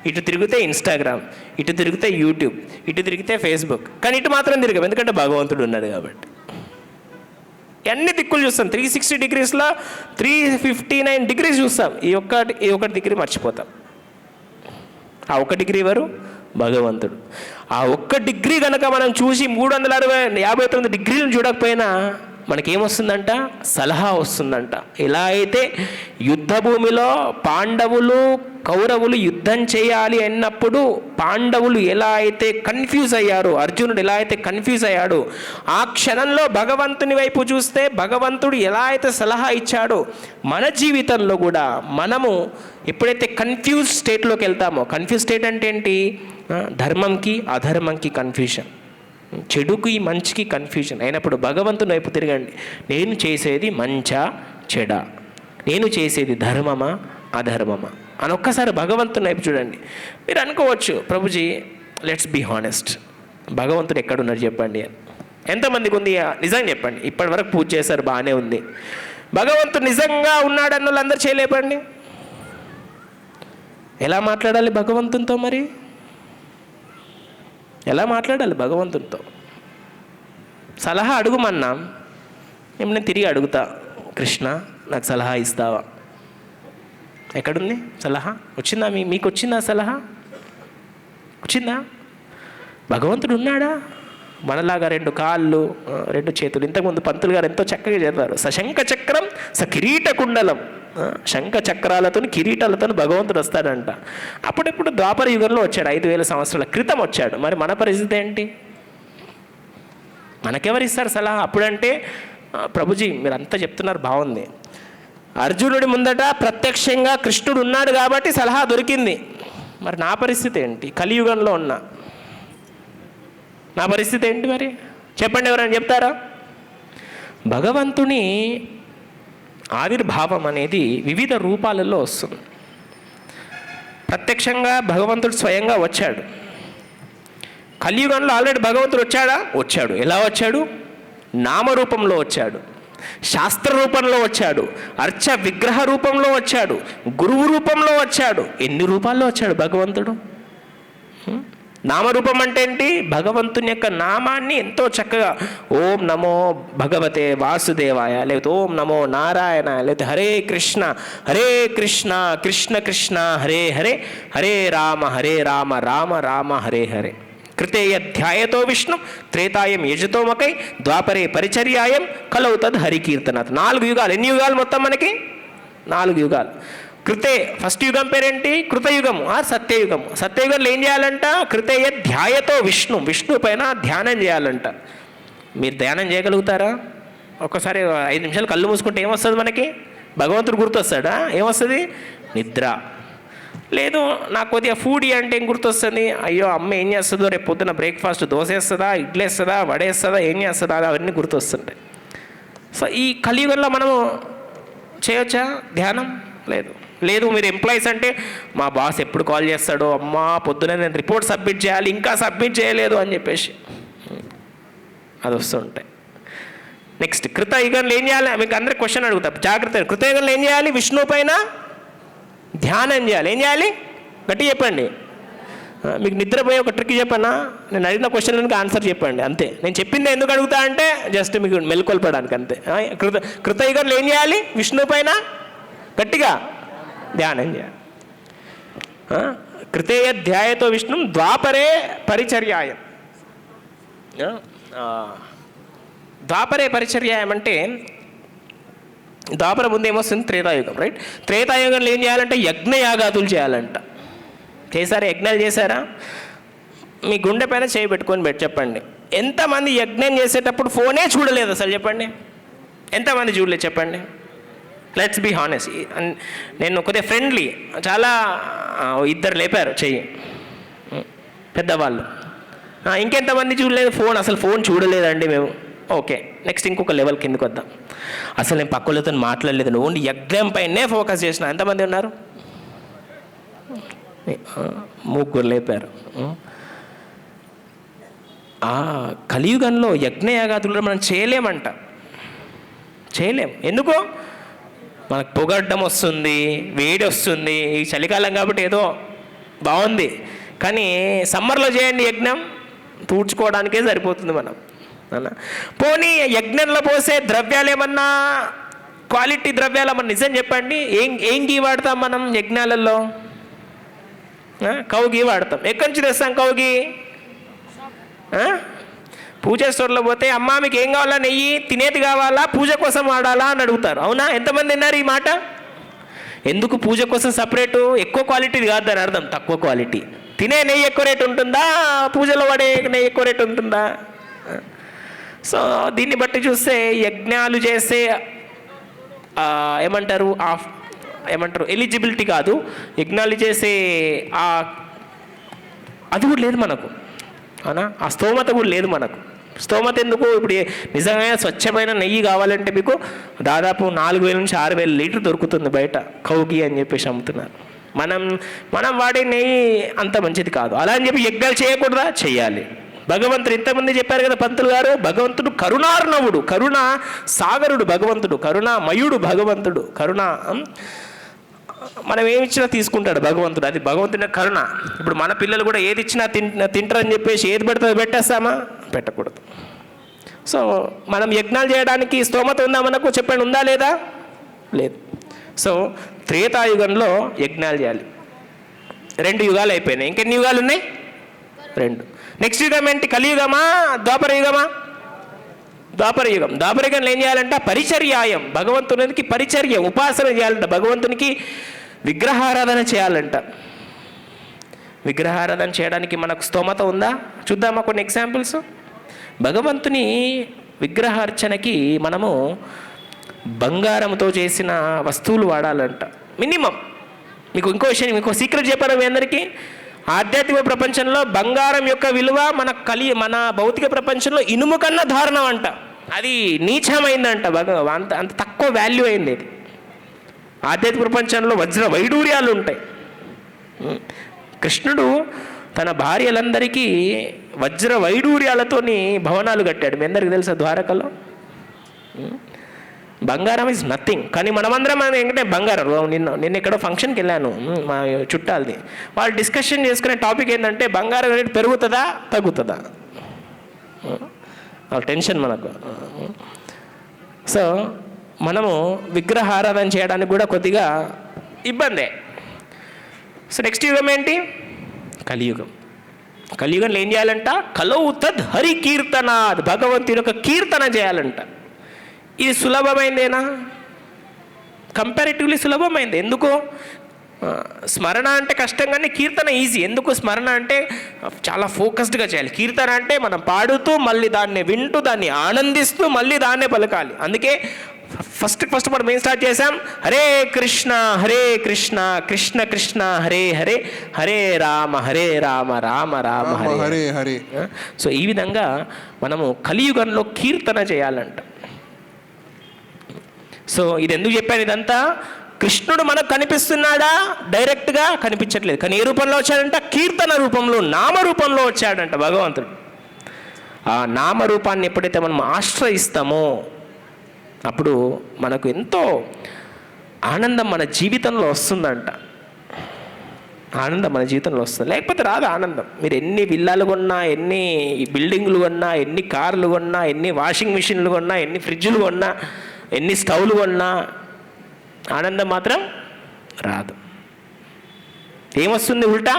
ఇటు తిరిగితే ఇన్స్టాగ్రామ్, ఇటు తిరిగితే యూట్యూబ్, ఇటు తిరిగితే ఫేస్బుక్. కానీ ఇటు మాత్రం తిరగం, ఎందుకంటే భగవంతుడు ఉన్నాడు కాబట్టి. అన్ని దిక్కులు చూస్తాం. 360 డిగ్రీస్లో 359 డిగ్రీస్ చూస్తాం. ఈ ఒక్క డిగ్రీ మర్చిపోతాం. ఆ 1 డిగ్రీ ఎవరు? భగవంతుడు. ఆ 1 డిగ్రీ కనుక మనం చూసి 359 డిగ్రీలను చూడకపోయినా మనకేమొస్తుందంట? సలహా వస్తుందంట. ఎలా అయితే యుద్ధ భూమిలో పాండవులు కౌరవులు యుద్ధం చేయాలి అన్నప్పుడు పాండవులు ఎలా అయితే కన్ఫ్యూజ్ అయ్యారో, అర్జునుడు ఎలా అయితే కన్ఫ్యూజ్ అయ్యాడో, ఆ క్షణంలో భగవంతుని వైపు చూస్తే భగవంతుడు ఎలా అయితే సలహా ఇచ్చాడో, మన జీవితంలో కూడా మనము ఎప్పుడైతే కన్ఫ్యూజ్ స్టేట్లోకి వెళ్తామో, కన్ఫ్యూజ్ స్టేట్ అంటే ఏంటి? ధర్మంకి అధర్మంకి కన్ఫ్యూజన్, చెడుకి మంచికి కన్ఫ్యూజన్ అయినప్పుడు భగవంతుని వైపు తిరగండి. నేను చేసేది మంచా చెడా, నేను చేసేది ధర్మమా అధర్మమా అని ఒక్కసారి భగవంతుని వైపు చూడండి. మీరు అనుకోవచ్చు, ప్రభుజీ లెట్స్ బీ హానెస్ట్, భగవంతుడు ఎక్కడున్నారు చెప్పండి అని. ఎంతమందికి ఉంది? నిజంగా చెప్పండి. ఇప్పటి వరకు పూజ చేశారు, బాగానే ఉంది. భగవంతుడు నిజంగా ఉన్నాడన్న వాళ్ళందరూ చేయలేపండి. ఎలా మాట్లాడాలి భగవంతునితో? మరి ఎలా మాట్లాడాలి భగవంతునితో? సలహా అడుగుమన్నాం, నేను తిరిగి అడుగుతా, కృష్ణ నాకు సలహా ఇస్తావా? ఎక్కడుంది సలహా? వచ్చిందా? మీకు వచ్చిందా సలహా? వచ్చిందా? భగవంతుడు ఉన్నాడా? మనలాగా 2 కాళ్ళు 2 చేతులు. ఇంతకుముందు పంతులు గారు ఎంతో చక్కగా చెప్పారు. సశంఖ చక్రం స కిరీట కుండలం. శంఖ చక్రాలతో కిరీటాలతో భగవంతుడు వస్తాడంట. అప్పుడెప్పుడు ద్వాపర యుగంలో వచ్చాడు, 5000 సంవత్సరాల క్రితం వచ్చాడు. మరి మన పరిస్థితి ఏంటి? మనకెవరు ఇస్తారు సలహా? అప్పుడంటే ప్రభుజీ మీరు అంతా చెప్తున్నారు బాగుంది, అర్జునుడి ముందట ప్రత్యక్షంగా కృష్ణుడు ఉన్నాడు కాబట్టి సలహా దొరికింది. మరి నా పరిస్థితి ఏంటి? కలియుగంలో ఉన్నా నా పరిస్థితి ఏంటి మరి చెప్పండి, ఎవరైనా చెప్తారా? భగవంతుని ఆవిర్భావం అనేది వివిధ రూపాలలో వస్తుంది. ప్రత్యక్షంగా భగవంతుడు స్వయంగా వచ్చాడు. కలియుగంలో ఆల్రెడీ భగవంతుడు వచ్చాడా? వచ్చాడు. ఎలా వచ్చాడు? నామరూపంలో వచ్చాడు, శాస్త్ర రూపంలో వచ్చాడు, అర్చ విగ్రహ రూపంలో వచ్చాడు, గురువు రూపంలో వచ్చాడు. ఎన్ని రూపాల్లో వచ్చాడు భగవంతుడు? నామరూపం అంటే ఏంటి? భగవంతుని యొక్క నామాన్ని ఎంతో చక్కగా ఓం నమో భగవతే వాసుదేవాయ, లేకపోతే ఓం నమో నారాయణ, లేకపోతే హరే కృష్ణ కృష్ణ కృష్ణ హరే హరే, హరే రామ రామ రామ హరే హరే. కృతే యధ్యాయతో విష్ణు త్రేతాయం యజతోమకై ద్వాపరే పరిచర్యాయం కలౌ తద్ హరికీర్తనాథ్. 4 యుగాలు. ఎన్ని యుగాలు మొత్తం మనకి? 4 యుగాలు. కృతే ఫస్ట్ యుగం పేరేంటి? కృతయుగము సత్యయుగము. సత్యయుగంలో ఏం చేయాలంట? కృతయ ధ్యాయతో విష్ణు పైన ధ్యానం చేయాలంట. మీరు ధ్యానం చేయగలుగుతారా? ఒక్కసారి 5 నిమిషాలు కళ్ళు మూసుకుంటే ఏమొస్తుంది మనకి? భగవంతుడు గుర్తొస్తాడా? ఏమొస్తుంది? నిద్ర. లేదు నాకు కొద్దిగా ఫుడ్ అంటే ఏం గుర్తొస్తుంది? అయ్యో అమ్మ ఏం చేస్తుందో, రేపు పొద్దున బ్రేక్ఫాస్ట్ దోశ వేస్తుందా, ఇడ్లీ వేస్తుందా, వడేస్తుందా, ఏం చేస్తుందా, అవన్నీ గుర్తొస్తుంటాయి. సో ఈ కలియుగంలో మనము చేయొచ్చా ధ్యానం? లేదు. మీరు ఎంప్లాయీస్ అంటే మా బాస్ ఎప్పుడు కాల్ చేస్తాడో, అమ్మా పొద్దున నేను రిపోర్ట్ సబ్మిట్ చేయాలి, ఇంకా సబ్మిట్ చేయలేదు అని చెప్పేసి అది వస్తుంటాయి. నెక్స్ట్ కృతయుగంలో ఏం చేయాలి? మీకు అందరికి క్వశ్చన్ అడుగుతా జాగ్రత్త. కృతయుగంలో ఏం చేయాలి? విష్ణు పైన ధ్యానం చేయాలి. ఏం చేయాలి? గట్టి చెప్పండి. మీకు నిద్రపోయే ఒక ట్రిక్ చెప్పన్నా? నేను అడిగిన క్వశ్చన్లకు ఆన్సర్ చెప్పండి అంతే. నేను చెప్పింది ఎందుకు అడుగుతా అంటే జస్ట్ మీకు మెలుకొల్పడానికి అంతే. కృతయుగంలో ఏం చేయాలి? విష్ణు పైన గట్టిగా ధ్యానం చేయాలి. కృతేయ ధ్యాయతో విష్ణు ద్వాపరే పరిచర్యాయం. ద్వాపరే పరిచర్యాయం అంటే ద్వాపర ముందు ఏమొస్తుంది? త్రేతాయుగం, రైట్? త్రేతాయుగంలో ఏం చేయాలంటే యజ్ఞయాగాదులు చేయాలంట. చేశారా? యజ్ఞాలు చేశారా? మీ గుండె పైన చేయి పెట్టుకొని చెప్పండి, ఎంతమంది యజ్ఞం చేసేటప్పుడు ఫోనే చూడలేదు అసలు? చెప్పండి, ఎంతమంది చూడలేదు చెప్పండి? Let's be honest. నేను కొద్దిగా ఫ్రెండ్లీ, చాలా 2 లేపారు చెయ్యి పెద్దవాళ్ళు. ఇంకెంతమంది చూడలేదు ఫోన్? అసలు ఫోన్ చూడలేదండి మేము. ఓకే, నెక్స్ట్ ఇంకొక లెవెల్ కిందకి వద్దాం. అసలు నేను పక్కలతో మాట్లాడలేదు, ఓన్లీ యజ్ఞం పైనే ఫోకస్ చేసిన. ఎంతమంది ఉన్నారు? 3 లేపారు. కలియుగంలో యజ్ఞయాగాదులు మనం చేయలేం. ఎందుకు? మనకు పొగడ్డం వస్తుంది, వేడి వస్తుంది. ఈ చలికాలం కాబట్టి ఏదో బాగుంది, కానీ సమ్మర్లో చేయండి యజ్ఞం, తూడ్చుకోవడానికే సరిపోతుంది మనం. పోనీ యజ్ఞంలో పోసే ద్రవ్యాలు ఏమన్నా క్వాలిటీ ద్రవ్యాలు ఏమన్నా నిజం చెప్పండి. ఏం గీ వాడతాం మనం యజ్ఞాలలో? కౌ గీ వాడతాం. ఎక్కడి నుంచి తెస్తాం కౌ గీ? పూజ స్టోర్లో పోతే అమ్మా మీకు ఏం కావాలా? నెయ్యి తినేది కావాలా, పూజ కోసం వాడాలా అని అడుగుతారు. అవునా? ఎంతమంది విన్నారు ఈ మాట? ఎందుకు? పూజ కోసం సపరేటు, ఎక్కువ క్వాలిటీది కాదు దాని అర్థం, తక్కువ క్వాలిటీ. తినే నెయ్యి ఎక్కువ రేటు ఉంటుందా, పూజలో వాడే నెయ్యి ఎక్కువ రేటు ఉంటుందా? సో దీన్ని బట్టి చూస్తే యజ్ఞాలు చేసే ఏమంటారు ఎలిజిబిలిటీ కాదు, యజ్ఞాలు చేసే అది కూడా లేదు మనకు. అవునా? ఆ స్తోమత కూడా లేదు మనకు. స్తోమత ఎందుకు? ఇప్పుడు నిజంగా స్వచ్ఛమైన నెయ్యి కావాలంటే మీకు దాదాపు 4,000 నుంచి 6,000 లీటర్ దొరుకుతుంది బయట, కౌగి అని చెప్పేసి అమ్ముతున్నారు. మనం వాడే నెయ్యి అంత మంచిది కాదు. అలా అని చెప్పి యజ్ఞాలు చేయకూడదా? చెయ్యాలి. భగవంతుడు ఇంతమంది చెప్పారు కదా పంతులు గారు, భగవంతుడు కరుణార్ణవుడు, కరుణ సాగరుడు భగవంతుడు, కరుణామయుడు భగవంతుడు, కరుణ మనం ఏమి ఇచ్చినా తీసుకుంటాడు భగవంతుడు. అది భగవంతుడి కరుణ. ఇప్పుడు మన పిల్లలు కూడా ఏది ఇచ్చినా తింటారని చెప్పేసి ఏది పెడతా పెట్టేస్తామా? పెట్టకూడదు. సో మనం యజ్ఞాలు చేయడానికి స్తోమత ఉందా మనకు? చెప్పండి, ఉందా లేదా? లేదు. సో త్రేతాయుగంలో యజ్ఞాలు చేయాలి. 2 యుగాలు అయిపోయినాయి, ఇంకెన్ని యుగాలు ఉన్నాయి? 2. నెక్స్ట్ యుగం ఏంటి? కలియుగమా ద్వాపర యుగమా? ద్వాపర యుగం. ద్వాపర యుగంలో ఏం చేయాలంట? పరిచర్యాయం, భగవంతునికి పరిచర్య, ఉపాసన చేయాలంట. భగవంతునికి విగ్రహారాధన చేయాలంట. విగ్రహారాధన చేయడానికి మనకు స్తోమత ఉందా? చూద్దామా కొన్ని ఎగ్జాంపుల్స్. భగవంతుని విగ్రహార్చనకి మనము బంగారంతో చేసిన వస్తువులు వాడాలంట మినిమం. మీకు ఇంకో విషయం, ఇంకో సీక్రెట్ చెప్పాను మీ అందరికీ. ఆధ్యాత్మిక ప్రపంచంలో బంగారం యొక్క విలువ మన భౌతిక ప్రపంచంలో ఇనుము కన్నా దారుణం అంట. అది నీచమైందంట. అంత తక్కువ వాల్యూ అయింది ఇది. ఆధ్యాత్మిక ప్రపంచంలో వజ్ర వైడూర్యాలు ఉంటాయి. కృష్ణుడు తన భార్యలందరికీ వజ్ర వైడూర్యాలతోని భవనాలు కట్టాడు. మీ అందరికీ తెలుసా ద్వారకలో. బంగారం ఈజ్ నథింగ్. కానీ మనమందరం ఏంటంటే బంగారం. నిన్న ఎక్కడో ఫంక్షన్కి వెళ్ళాను మా చుట్టాలది. వాళ్ళు డిస్కషన్ చేసుకునే టాపిక్ ఏంటంటే బంగారం రేటు పెరుగుతుందా తగ్గుతుందా. వాళ్ళ టెన్షన్ మనకు. సో మనము విగ్రహారాధన చేయడానికి కూడా కొద్దిగా ఇబ్బందే. సో నెక్స్ట్ యుగం ఏంటి? కలియుగం. కలియుగంలో ఏం చేయాలంట? కలౌ తద్ హరి కీర్తనాద్, భగవంతుని యొక్క కీర్తన చేయాలంట. ఇది సులభమైందేనా? కంపారిటివ్లీ సులభమైంది. ఎందుకు? స్మరణ అంటే కష్టం కానీ కీర్తన ఈజీ. ఎందుకు? స్మరణ అంటే చాలా ఫోకస్డ్గా చేయాలి. కీర్తన అంటే మనం పాడుతూ మళ్ళీ దాన్ని వింటూ దాన్ని ఆనందిస్తూ మళ్ళీ దాన్నే పలకాలి. అందుకే ఫస్ట్ మనం ఏం స్టార్ట్ చేసాం? హరే కృష్ణ కృష్ణ కృష్ణ హరే హరే, హరే రామ రామ రామ హరే హరే. సో ఈ విధంగా మనము కలియుగంలో కీర్తన చేయాలంట. సో ఇది ఎందుకు చెప్పాను ఇదంతా? కృష్ణుడు మనకు కనిపిస్తున్నాడా? డైరెక్ట్గా కనిపించట్లేదు. కానీ ఏ రూపంలో వచ్చాడంట? కీర్తన రూపంలో, నామరూపంలో వచ్చాడంట భగవంతుడు. ఆ నామరూపాన్ని ఎప్పుడైతే మనం ఆశ్రయిస్తామో అప్పుడు మనకు ఎంతో ఆనందం మన జీవితంలో వస్తుందంట. ఆనందం మన జీవితంలో వస్తుంది, లేకపోతే రాదు ఆనందం. మీరు ఎన్ని విల్లాలు కొన్నా, ఎన్ని బిల్డింగ్లు కొన్నా, ఎన్ని కార్లు కొన్నా, ఎన్ని వాషింగ్ మిషన్లు కొన్నా, ఎన్ని ఫ్రిడ్జ్లు కొన్నా, ఎన్ని స్టవ్లు కొన్నా ఆనందం మాత్రం రాదు. ఏమొస్తుంది? ఉల్టా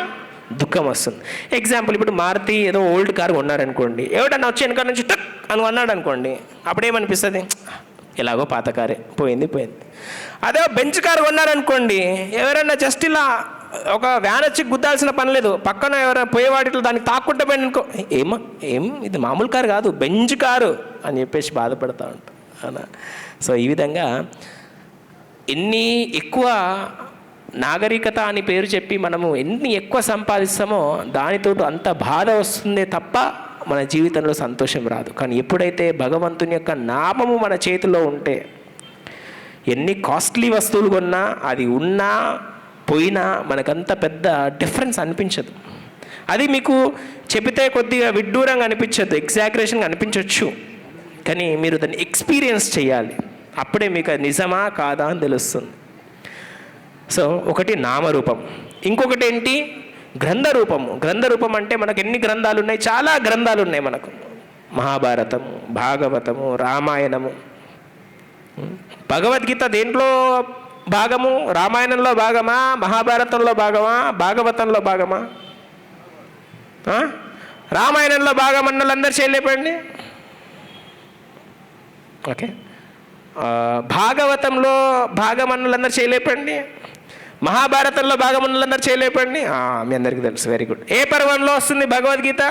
దుఃఖం వస్తుంది. ఎగ్జాంపుల్, ఇప్పుడు మారుతి ఏదో ఓల్డ్ కార్ కొన్నారనుకోండి, ఎవడన్నా వచ్చి వెనక నుంచి టక్ అని అన్నాడు అనుకోండి, అప్పుడేమనిపిస్తుంది? ఎలాగో పాత కారే, పోయింది. అదే బెంచ్ కారు కొన్నారనుకోండి, ఎవరైనా జస్ట్ ఇలా ఒక వ్యాన్ వచ్చి గుద్దాల్సిన పని లేదు, పక్కన ఎవరైనా పోయేవాటిలో దానికి తాక్కుంటే పోయింది అనుకో, ఏం ఇది మామూలు కారు కాదు, బెంచ్ కారు అని చెప్పేసి బాధపడతా ఉంటాం అలా. సో ఈ విధంగా ఎన్ని ఎక్కువ నాగరికత అని పేరు చెప్పి మనము ఎన్ని ఎక్కువ సంపాదిస్తామో దానితో అంత బాధ వస్తుందే తప్ప మన జీవితంలో సంతోషం రాదు. కానీ ఎప్పుడైతే భగవంతుని యొక్క నామము మన చేతిలో ఉంటే ఎన్ని కాస్ట్లీ వస్తువులు కొన్నా, అది ఉన్నా పోయినా మనకంత పెద్ద డిఫరెన్స్ అనిపించదు. అది మీకు చెబితే కొద్దిగా విడ్డూరంగా అనిపించదు, ఎగ్జాగరేషన్గా అనిపించవచ్చు. కానీ మీరు దాన్ని ఎక్స్పీరియన్స్ చేయాలి. అప్పుడే మీకు అది నిజమా కాదా అని తెలుస్తుంది. సో ఒకటి నామరూపం, ఇంకొకటి ఏంటి? గ్రంథరూపము. గ్రంథరూపం అంటే మనకు ఎన్ని గ్రంథాలు ఉన్నాయి? చాలా గ్రంథాలు ఉన్నాయి మనకు. మహాభారతము, భాగవతము, రామాయణము. భగవద్గీత దేంట్లో భాగము? రామాయణంలో భాగమా? మహాభారతంలో భాగమా? భాగవతంలో భాగమా? రామాయణంలో భాగం అన్న వాళ్ళందరూ చేయలేపండి. ఓకే, భాగవతంలో భాగమన్నులందరూ చేయలేపండి. మహాభారతంలో భాగమన్నులందరూ చేయలేపండి. మీ అందరికీ తెలుసు, వెరీ గుడ్. ఏ పర్వంలో వస్తుంది భగవద్గీత?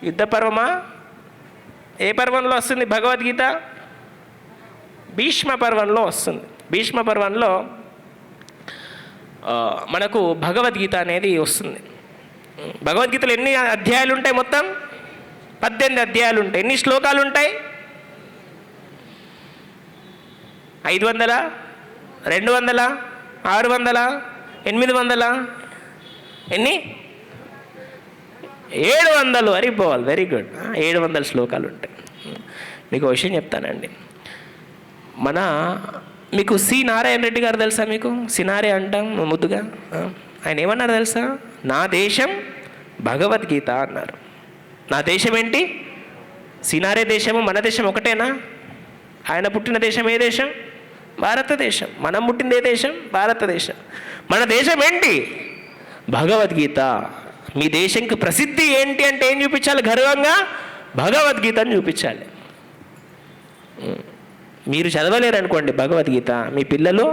యుద్ధ పర్వమా? ఏ పర్వంలో వస్తుంది భగవద్గీత? భీష్మ పర్వంలో వస్తుంది. భీష్మ పర్వంలో మనకు భగవద్గీత అనేది వస్తుంది. భగవద్గీతలో ఎన్ని అధ్యాయాలు ఉంటాయి? మొత్తం 18 అధ్యాయాలు ఉంటాయి. ఎన్ని శ్లోకాలు ఉంటాయి? 500, 200, 600, 800, ఎన్ని? 700. అరిపోవాలి, వెరీ గుడ్. 700 శ్లోకాలు ఉంటాయి. మీకు విషయం చెప్తానండి. మీకు సి నారాయణ రెడ్డి గారు తెలుసా? మీకు సినారే అంటాం ముద్దుగా. ఆయన ఏమన్నారు తెలుసా? నా దేశం భగవద్గీత అన్నారు. నా దేశం ఏంటి? సినారే దేశము మన దేశం ఒకటేనా? ఆయన పుట్టిన దేశం ఏ దేశం? భారతదేశం. మనం పుట్టింది ఏ దేశం? భారతదేశం. మన దేశం ఏంటి? భగవద్గీత. మీ దేశంకి ప్రసిద్ధి ఏంటి అంటే ఏం చూపించాలి? గర్వంగా భగవద్గీతను చూపించాలి. మీరు చదవలేరు అనుకోండి భగవద్గీత, మీ పిల్లలు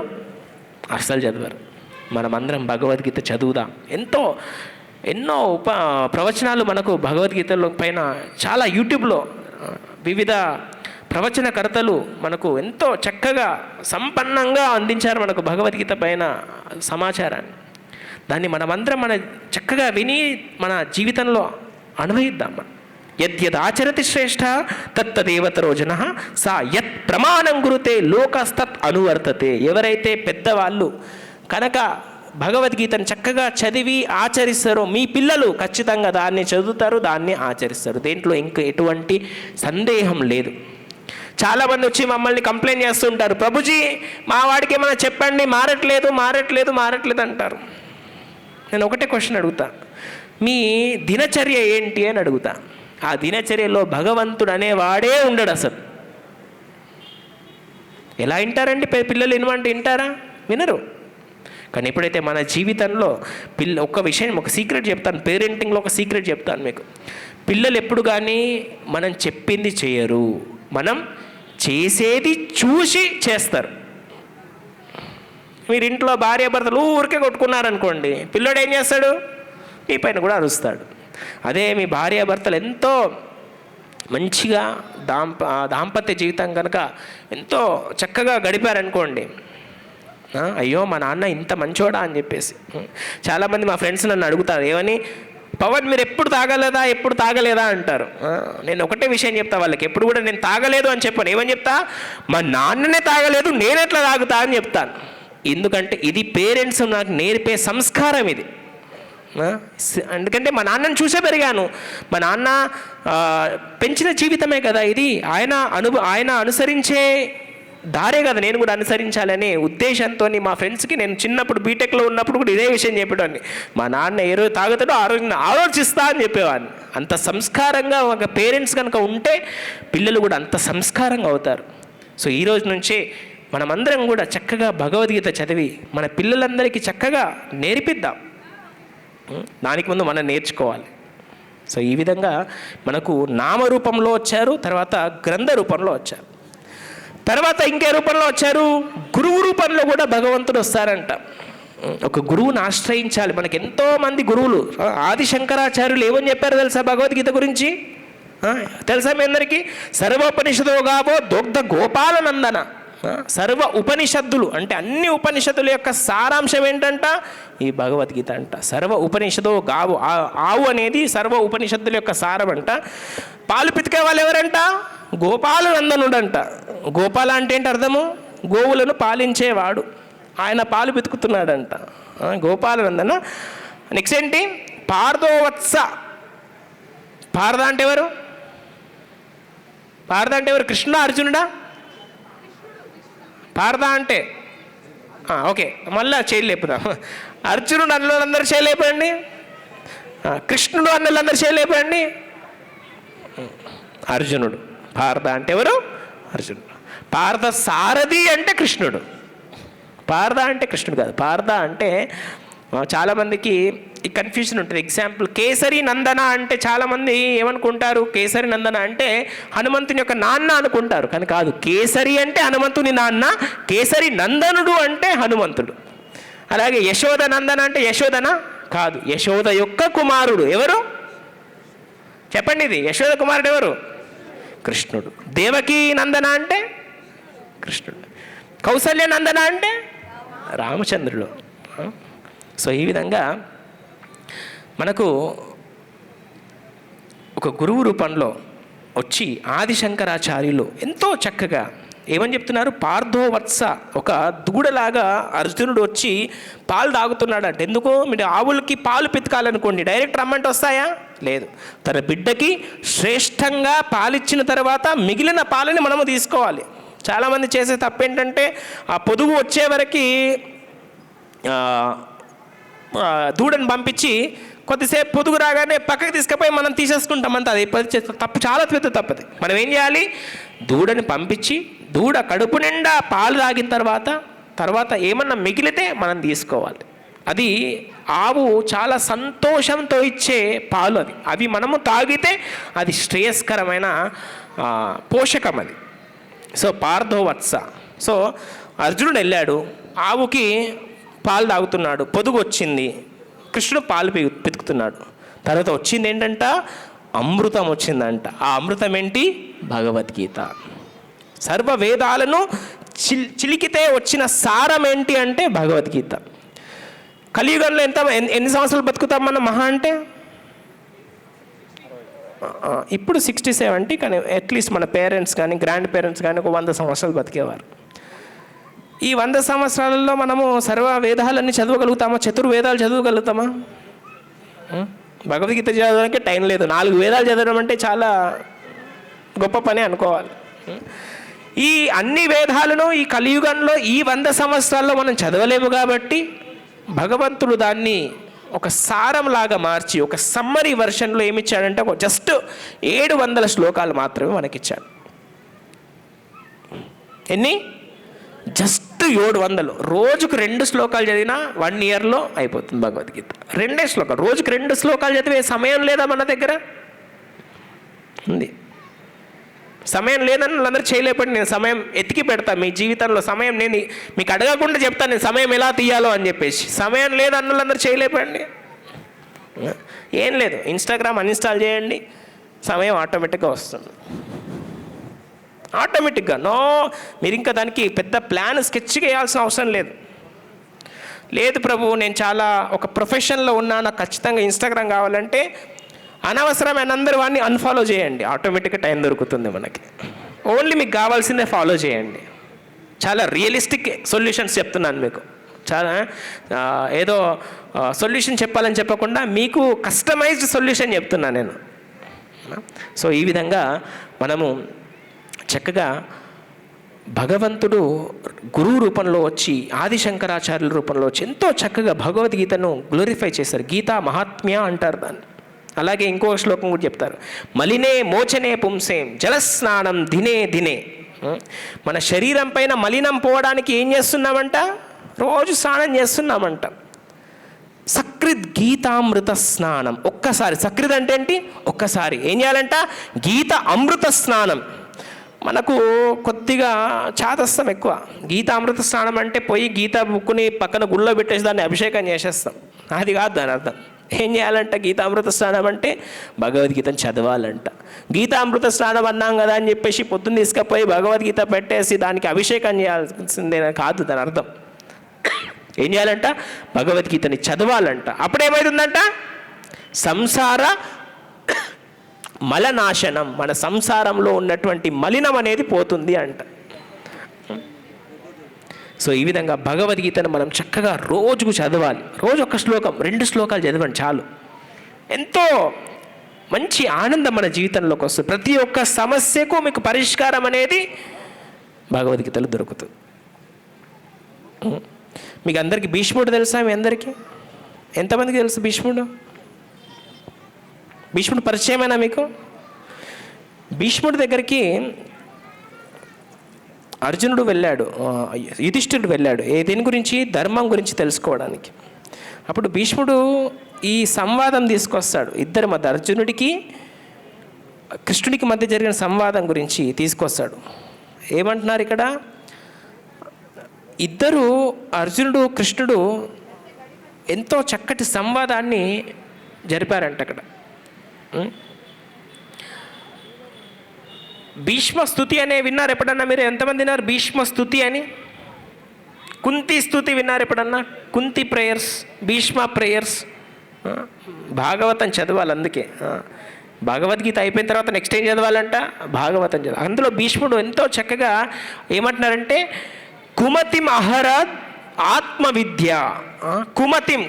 అస్సలు చదవరు. మనమందరం భగవద్గీత చదువుదాం. ఎంతో ఎన్నో ప్రవచనాలు మనకు భగవద్గీతలో పైన చాలా యూట్యూబ్లో వివిధ ప్రవచనకర్తలు మనకు ఎంతో చక్కగా సంపన్నంగా అందించారు మనకు భగవద్గీత పైన సమాచారాన్ని. దాన్ని మనమందరం చక్కగా విని మన జీవితంలో అన్వయిద్దాం. యద్యదాచరతి శ్రేష్ఠ తత్తదేవతరో జనః సా యత్ ప్రమాణం గురుతే లోకస్తత్ అనువర్తతే. ఎవరైతే పెద్దవాళ్ళు కనుక భగవద్గీతను చక్కగా చదివి ఆచరిస్తారో మీ పిల్లలు ఖచ్చితంగా దాన్ని చదువుతారు, దాన్ని ఆచరిస్తారు. దేంట్లో ఇంక ఎటువంటి సందేహం లేదు. చాలామంది వచ్చి మమ్మల్ని కంప్లైంట్ చేస్తుంటారు, ప్రభుజీ మా వాడికి ఏమైనా చెప్పండి, మారట్లేదు అంటారు. నేను ఒకటే క్వశ్చన్ అడుగుతా, మీ దినచర్య ఏంటి అని అడుగుతా. ఆ దినచర్యలో భగవంతుడు అనేవాడే ఉండడు అసలు. ఎలా వింటారండి పిల్లలు? వింటారా? వినరు. కానీ ఎప్పుడైతే మన జీవితంలో ఒక విషయం, ఒక సీక్రెట్ చెప్తాను, పేరెంటింగ్లో ఒక సీక్రెట్ చెప్తాను మీకు. పిల్లలు ఎప్పుడు కానీ మనం చెప్పింది చేయరు, మనం చేసేది చూసి చేస్తారు. మీరు ఇంట్లో భార్యాభర్తలు ఊరికే కొట్టుకున్నారనుకోండి, పిల్లోడు ఏం చేస్తాడు? మీ పైన కూడా అరుస్తాడు. అదే మీ భార్యాభర్తలు ఎంతో మంచిగా దాంపత్య జీవితం కనుక ఎంతో చక్కగా గడిపారనుకోండి, అయ్యో మా నాన్న ఇంత మంచోడా అని చెప్పేసి. చాలామంది మా ఫ్రెండ్స్ నన్ను అడుగుతారు, ఏమని, పవన్ మీరు ఎప్పుడు తాగలేదా అంటారు. నేను ఒకటే విషయం చెప్తా వాళ్ళకి, ఎప్పుడు కూడా నేను తాగలేదు అని చెప్పాను. ఏమని చెప్తా? మా నాన్ననే తాగలేదు, నేను ఎట్లా తాగుతా అని చెప్తాను. ఎందుకంటే ఇది పేరెంట్స్ నాకు నేర్పే సంస్కారం ఇది. ఎందుకంటే మా నాన్నని చూసే పెరిగాను, మా నాన్న పెంచిన జీవితమే కదా ఇది, ఆయన అనుసరించే దారే కదా నేను కూడా అనుసరించాలనే ఉద్దేశంతో మా ఫ్రెండ్స్కి నేను చిన్నప్పుడు బీటెక్లో ఉన్నప్పుడు కూడా ఇదే విషయం చెప్పేవాడిని. మా నాన్న ఏ రోజు తాగుతాడో ఆ రోజు ఆలోచిస్తా అని చెప్పేవాడిని. అంత సంస్కారంగా ఒక పేరెంట్స్ కనుక ఉంటే పిల్లలు కూడా అంత సంస్కారంగా అవుతారు. సో ఈ రోజు నుంచే మనమందరం కూడా చక్కగా భగవద్గీత చదివి మన పిల్లలందరికీ చక్కగా నేర్పిద్దాం. దానికి ముందు మనం నేర్చుకోవాలి. సో ఈ విధంగా మనకు నామరూపంలో వచ్చారు, తర్వాత గ్రంథ రూపంలో వచ్చారు, తర్వాత ఇంకే రూపంలో వచ్చారు, గురువు రూపంలో కూడా భగవంతుడు వస్తారంట. ఒక గురువుని ఆశ్రయించాలి. మనకు ఎంతోమంది గురువులు, ఆది శంకరాచార్యులు ఏమని చెప్పారు తెలుసా భగవద్గీత గురించి? తెలుసా మీ అందరికీ? సర్వోపనిషదో గావో దొగ్ధ గోపాల నందన. సర్వ ఉపనిషత్తులు అంటే అన్ని ఉపనిషత్తుల యొక్క సారాంశం ఏంటంట? ఈ భగవద్గీత అంట. సర్వ ఉపనిషదో గావు, ఆవు అనేది సర్వ ఉపనిషత్తుల యొక్క సారం అంట. పాలు పితికే వాళ్ళు ఎవరంట? గోపాల నందనుడంట. గోపాల అంటే ఏంటి అర్థము? గోవులను పాలించేవాడు. ఆయన పాలు పితుకుతున్నాడంట, గోపాల నందన. నెక్స్ట్ ఏంటి? పార్థోవత్స. పార్థ అంటే ఎవరు? కృష్ణ అర్జునుడా? పార్థ అంటే ఓకే, మళ్ళీ చేయలేపుదాం. అర్జునుడు అన్నలందరూ చేయలేపండి, కృష్ణుడు అన్నలందరూ చేయలేపండి. అర్జునుడు. పార్థ అంటే ఎవరు? అర్జునుడు. పార్థ సారథి అంటే కృష్ణుడు. పార్థ అంటే కృష్ణుడు కాదు. పార్థ అంటే చాలామందికి ఈ కన్ఫ్యూజన్ ఉంటుంది. ఎగ్జాంపుల్ కేసరి నందన అంటే చాలామంది ఏమనుకుంటారు? కేసరి నందన అంటే హనుమంతుని యొక్క నాన్న అనుకుంటారు, కానీ కాదు. కేసరి అంటే హనుమంతుని నాన్న, కేసరి నందనుడు అంటే హనుమంతుడు. అలాగే యశోద నందన అంటే యశోదన కాదు, యశోద యొక్క కుమారుడు. ఎవరు చెప్పండి? ఇది యశోద కుమారుడు ఎవరు? కృష్ణుడు. దేవకీ నందన అంటే కృష్ణుడు. కౌసల్య నందన అంటే రామచంద్రుడు. సో ఈ విధంగా మనకు ఒక గురువు రూపంలో వచ్చి ఆది శంకరాచార్యులు ఎంతో చక్కగా ఏమని చెప్తున్నారు? పార్థోవత్స. ఒక దూడలాగా అర్జునుడు వచ్చి పాలు తాగుతున్నాడంట. ఎందుకు? మీరు ఆవులకి పాలు పితకాలనుకోండి, డైరెక్ట్ రమ్మంటే వస్తాయా? లేదు. తన బిడ్డకి శ్రేష్టంగా పాలిచ్చిన తర్వాత మిగిలిన పాలని మనము తీసుకోవాలి. చాలామంది చేసే తప్పు ఏంటంటే ఆ పొదుగు వచ్చే వరకు దూడని పంపించి కొద్దిసేపు పొదుగు రాగానే పక్కకి తీసుకుపోయి మనం తీసేసుకుంటాం. అంత అది తప్పు, చాలా పెద్ద తప్పది. మనం ఏం చేయాలి? దూడని పంపించి దూడ కడుపు నిండా పాలు తాగిన తర్వాత ఏమన్నా మిగిలితే మనం తీసుకోవాలి. అది ఆవు చాలా సంతోషంతో ఇచ్చే పాలు. అవి మనము తాగితే అది శ్రేయస్కరమైన పోషకం అది. సో పార్థోవత్స. సో అర్జునుడు వెళ్ళాడు, ఆవుకి పాలు తాగుతున్నాడు, పొదుగు వచ్చింది, కృష్ణుడు పాలు పితుకుతున్నాడు. తర్వాత వచ్చింది ఏంటంట, అమృతం వచ్చిందంట. ఆ అమృతం ఏంటి, భగవద్గీత. సర్వ వేదాలను చిలికితే వచ్చిన సారం ఏంటి అంటే భగవద్గీత. కలియుగంలో ఎన్ని సంవత్సరాలు బతుకుతాం మనం మహా అంటే? ఇప్పుడు 60-70, కానీ అట్లీస్ట్ మన పేరెంట్స్ కానీ గ్రాండ్ పేరెంట్స్ కానీ ఒక 100 సంవత్సరాలు బతికేవారు. ఈ 100 సంవత్సరాలలో మనము సర్వ వేదాలన్నీ చదవగలుగుతామా? చతుర్వేదాలు చదవగలుగుతామా? భగవద్గీత చదవడానికి టైం లేదు. 4 వేదాలు చదవడం అంటే చాలా గొప్ప పని అనుకోవాలి. ఈ అన్ని వేదాలను ఈ కలియుగంలో ఈ 100 సంవత్సరాల్లో మనం చదవలేము కాబట్టి భగవంతుడు దాన్ని ఒక సారంలాగా మార్చి ఒక సమ్మరీ వర్షన్లో ఏమిచ్చాడంటే ఒక జస్ట్ 700 శ్లోకాలు మాత్రమే మనకిచ్చాడు. ఎన్ని? జస్ట్ 700. రోజుకు 2 శ్లోకాలు చదివినా 1 ఇయర్లో అయిపోతుంది భగవద్గీత. 2 శ్లోకాలు, రోజుకు 2 శ్లోకాలు చదివే సమయం లేదా మన దగ్గర? ఉంది. సమయం లేదని వాళ్ళందరూ చేయలేపండి. నేను సమయం ఎతికి పెడతాను మీ జీవితంలో. సమయం నేను మీకు అడగకుండా చెప్తాను నేను సమయం ఎలా తీయాలో అని చెప్పేసి. సమయం లేదని వాళ్ళందరూ చేయలేపండి. ఏం లేదు, ఇన్స్టాగ్రామ్ అన్ఇన్స్టాల్ చేయండి, సమయం ఆటోమేటిక్గా వస్తుంది. ఆటోమేటిక్గా. మీరు ఇంకా దానికి పెద్ద ప్లాన్ స్కెచ్ చేయాల్సిన అవసరం లేదు. లేదు ప్రభు నేను చాలా ఒక ప్రొఫెషన్లో ఉన్నా, నాకు ఖచ్చితంగా ఇన్స్టాగ్రామ్ కావాలంటే అనవసరమైన అందరూ వాడిని అన్ఫాలో చేయండి, ఆటోమేటిక్గా టైం దొరుకుతుంది మనకి. ఓన్లీ మీకు కావాల్సిందే ఫాలో చేయండి. చాలా రియలిస్టిక్ సొల్యూషన్స్ చెప్తున్నాను మీకు. చాలా ఏదో సొల్యూషన్ చెప్పాలని చెప్పకుండా మీకు కస్టమైజ్డ్ సొల్యూషన్ చెప్తున్నాను నేను. సో ఈ విధంగా మనము చక్కగా భగవంతుడు గురువు రూపంలో వచ్చి, ఆది శంకరాచార్యుల రూపంలో వచ్చి ఎంతో చక్కగా భగవద్గీతను గ్లోరిఫై చేశారు. గీతా మహాత్మ్య అంటారు దాన్ని. అలాగే ఇంకో శ్లోకం కూడా చెప్తారు, మలినే మోచనే పుంసేం జలస్నానం దినే దినే. మన శరీరం పైన మలినం పోవడానికి ఏం చేస్తున్నామంట? రోజు స్నానం చేస్తున్నామంట. సకృద్ గీతామృత స్నానం. ఒక్కసారి సకృద్ అంటే ఏంటి? ఒక్కసారి ఏం చేయాలంట? గీత అమృత స్నానం. మనకు కొద్దిగా చాతస్తం ఎక్కువ. గీతామృత స్నానం అంటే పోయి గీత బుక్కుని పక్కన గుళ్ళో పెట్టేసి దాన్ని అభిషేకం చేసేస్తాం. అది కాదు దాని అర్థం. ఏం చేయాలంట? గీతామృత స్నానం అంటే భగవద్గీతను చదవాలంట. గీతామృత స్నానం అన్నాం కదా అని చెప్పేసి పొద్దున్న తీసుకపోయి భగవద్గీత పెట్టేసి దానికి అభిషేకం చేయాల్సిందే కాదు దాని అర్థం. ఏం చేయాలంట? భగవద్గీతని చదవాలంట. అప్పుడేమవుతుందంట? సంసార మలనాశనం, మన సంసారంలో ఉన్నటువంటి మలినం అనేది పోతుంది అంట. సో ఈ విధంగా భగవద్గీతను మనం చక్కగా రోజుకు చదవాలి. రోజు 1 శ్లోకం 2 శ్లోకాలు చదవండి చాలు. ఎంతో మంచి ఆనందం మన జీవితంలోకి వస్తుంది. ప్రతి ఒక్క సమస్యకు మీకు పరిష్కారం అనేది భగవద్గీతలో దొరుకుతుంది. మీకు అందరికీ భీష్ముడు తెలుసా? మీ అందరికీ ఎంతమందికి తెలుసు భీష్ముడు? భీష్ముడు పరిచయమేనా మీకు? భీష్ముడి దగ్గరికి అర్జునుడు వెళ్ళాడు, యుధిష్ఠిరుడు వెళ్ళాడు. దేని గురించి? ధర్మం గురించి తెలుసుకోవడానికి. అప్పుడు భీష్ముడు ఈ సంవాదం తీసుకొస్తాడు. ఇద్దరి మధ్య, అర్జునుడికి కృష్ణుడికి మధ్య జరిగిన సంవాదం గురించి తీసుకొస్తాడు. ఏమంటున్నారు ఇక్కడ? ఇద్దరు, అర్జునుడు కృష్ణుడు ఎంతో చక్కటి సంవాదాన్ని జరిపారంట అక్కడ. భీష్మ స్తుతి అనే విన్నారు ఎప్పుడన్నా మీరు? ఎంతమంది విన్నారు భీష్మ స్తుతి అని? కుంతి స్తుతి విన్నారు ఎప్పుడన్నా? Kunti prayers, Bhishma prayers. భాగవతం చదవాలి. అందుకే భగవద్గీత అయిపోయిన తర్వాత నెక్స్ట్ ఏం చదవాలంట? భాగవతం చదవాలి. అందులో భీష్ముడు ఎంతో చక్కగా ఏమంటున్నారంటే, కుమతిం అహరద్ ఆత్మవిద్య.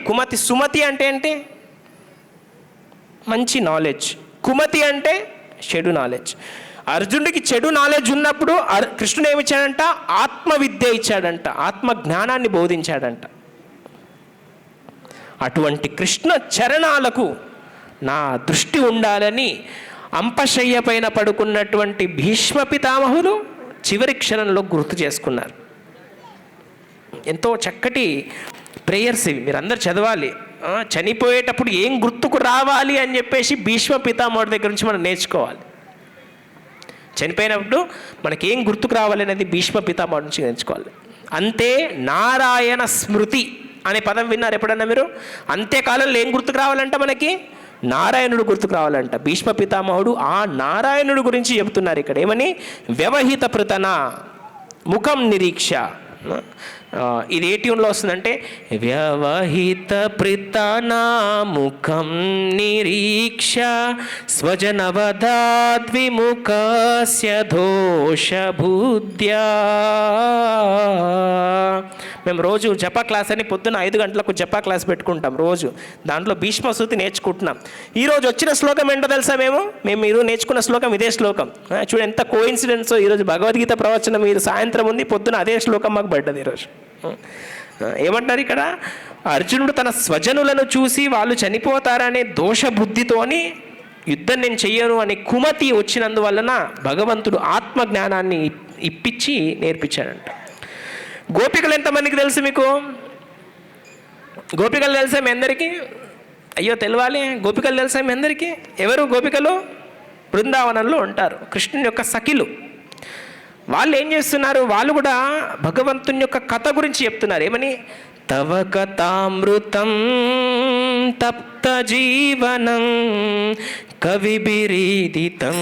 కుమతి, సుమతి అంటే ఏంటి? మంచి నాలెడ్జ్. కుమతి అంటే చెడు నాలెడ్జ్. అర్జునుడికి చెడు నాలెడ్జ్ ఉన్నప్పుడు కృష్ణుడు ఏమిచ్చాడంట? ఆత్మవిద్య ఇచ్చాడంట, ఆత్మ జ్ఞానాన్ని బోధించాడంట. అటువంటి కృష్ణ చరణాలకు నా దృష్టి ఉండాలని అంపశయ్య పైన పడుకున్నటువంటి భీష్మ పితామహులు చివరి క్షణంలో గుర్తు చేసుకున్నారు. ఎంతో చక్కటి ప్రేయర్స్ ఇవి, మీరు అందరు చదవాలి. చనిపోయేటప్పుడు ఏం గుర్తుకు రావాలి అని చెప్పేసి భీష్మ పితామహుడి దగ్గర నుంచి మనం నేర్చుకోవాలి. చనిపోయినప్పుడు మనకేం గుర్తుకు రావాలి అనేది భీష్మ పితామహుడి నుంచి నేర్చుకోవాలి. అంతే నారాయణ స్మృతి అనే పదం విన్నారు ఎప్పుడన్నా మీరు? అంత్యకాలంలో ఏం గుర్తుకు రావాలంట మనకి? నారాయణుడు గుర్తుకు రావాలంట. భీష్మ పితామహుడు ఆ నారాయణుడు గురించి చెప్తున్నారు ఇక్కడ. ఏమని? వ్యవహిత పృతన ముఖం నిరీక్ష. ఇది ఏ ట్యూన్లో వస్తుందంటే వ్యవహిత పృతన ముఖం నిరీక్ష స్వజనవదాద్విముఖస్య దోష బుద్ధ్యా. మేము రోజు జపా క్లాస్ అని పొద్దున్న 5 గంటలకు జపా క్లాస్ పెట్టుకుంటాం రోజు. దాంట్లో భీష్మసూతి నేర్చుకుంటున్నాం. ఈరోజు వచ్చిన శ్లోకం ఏంటో తెలుసా? మేము ఈరోజు నేర్చుకున్న శ్లోకం ఇదే శ్లోకం. చూడు ఎంత కోఇన్సిడెన్సో. ఈరోజు భగవద్గీత ప్రవచనం మీరు సాయంత్రం ఉంది, పొద్దున అదే శ్లోకం మాకు పడ్డది ఈరోజు. ఏమంటారు ఇక్కడ? అర్జునుడు తన స్వజనులను చూసి వాళ్ళు చనిపోతారనే దోషబుద్ధితోని యుద్ధం నేను చెయ్యను అనే కుమతి వచ్చినందువలన భగవంతుడు ఆత్మజ్ఞానాన్ని ఇప్పించి నేర్పించాడంట. గోపికలు ఎంతమందికి తెలుసు మీకు? గోపికలు తెలుసా మీ అందరికీ? అయ్యో తెలవాలి. గోపికలు తెలుసా మీ అందరికీ? ఎవరు గోపికలు? బృందావనంలో ఉంటారు, కృష్ణుని యొక్క సఖిలు. వాళ్ళు ఏం చేస్తున్నారు? వాళ్ళు కూడా భగవంతుని యొక్క కథ గురించి చెప్తున్నారు. ఏమని? తవ కథామృతం తప్త జీవనం కవిభిరీదితం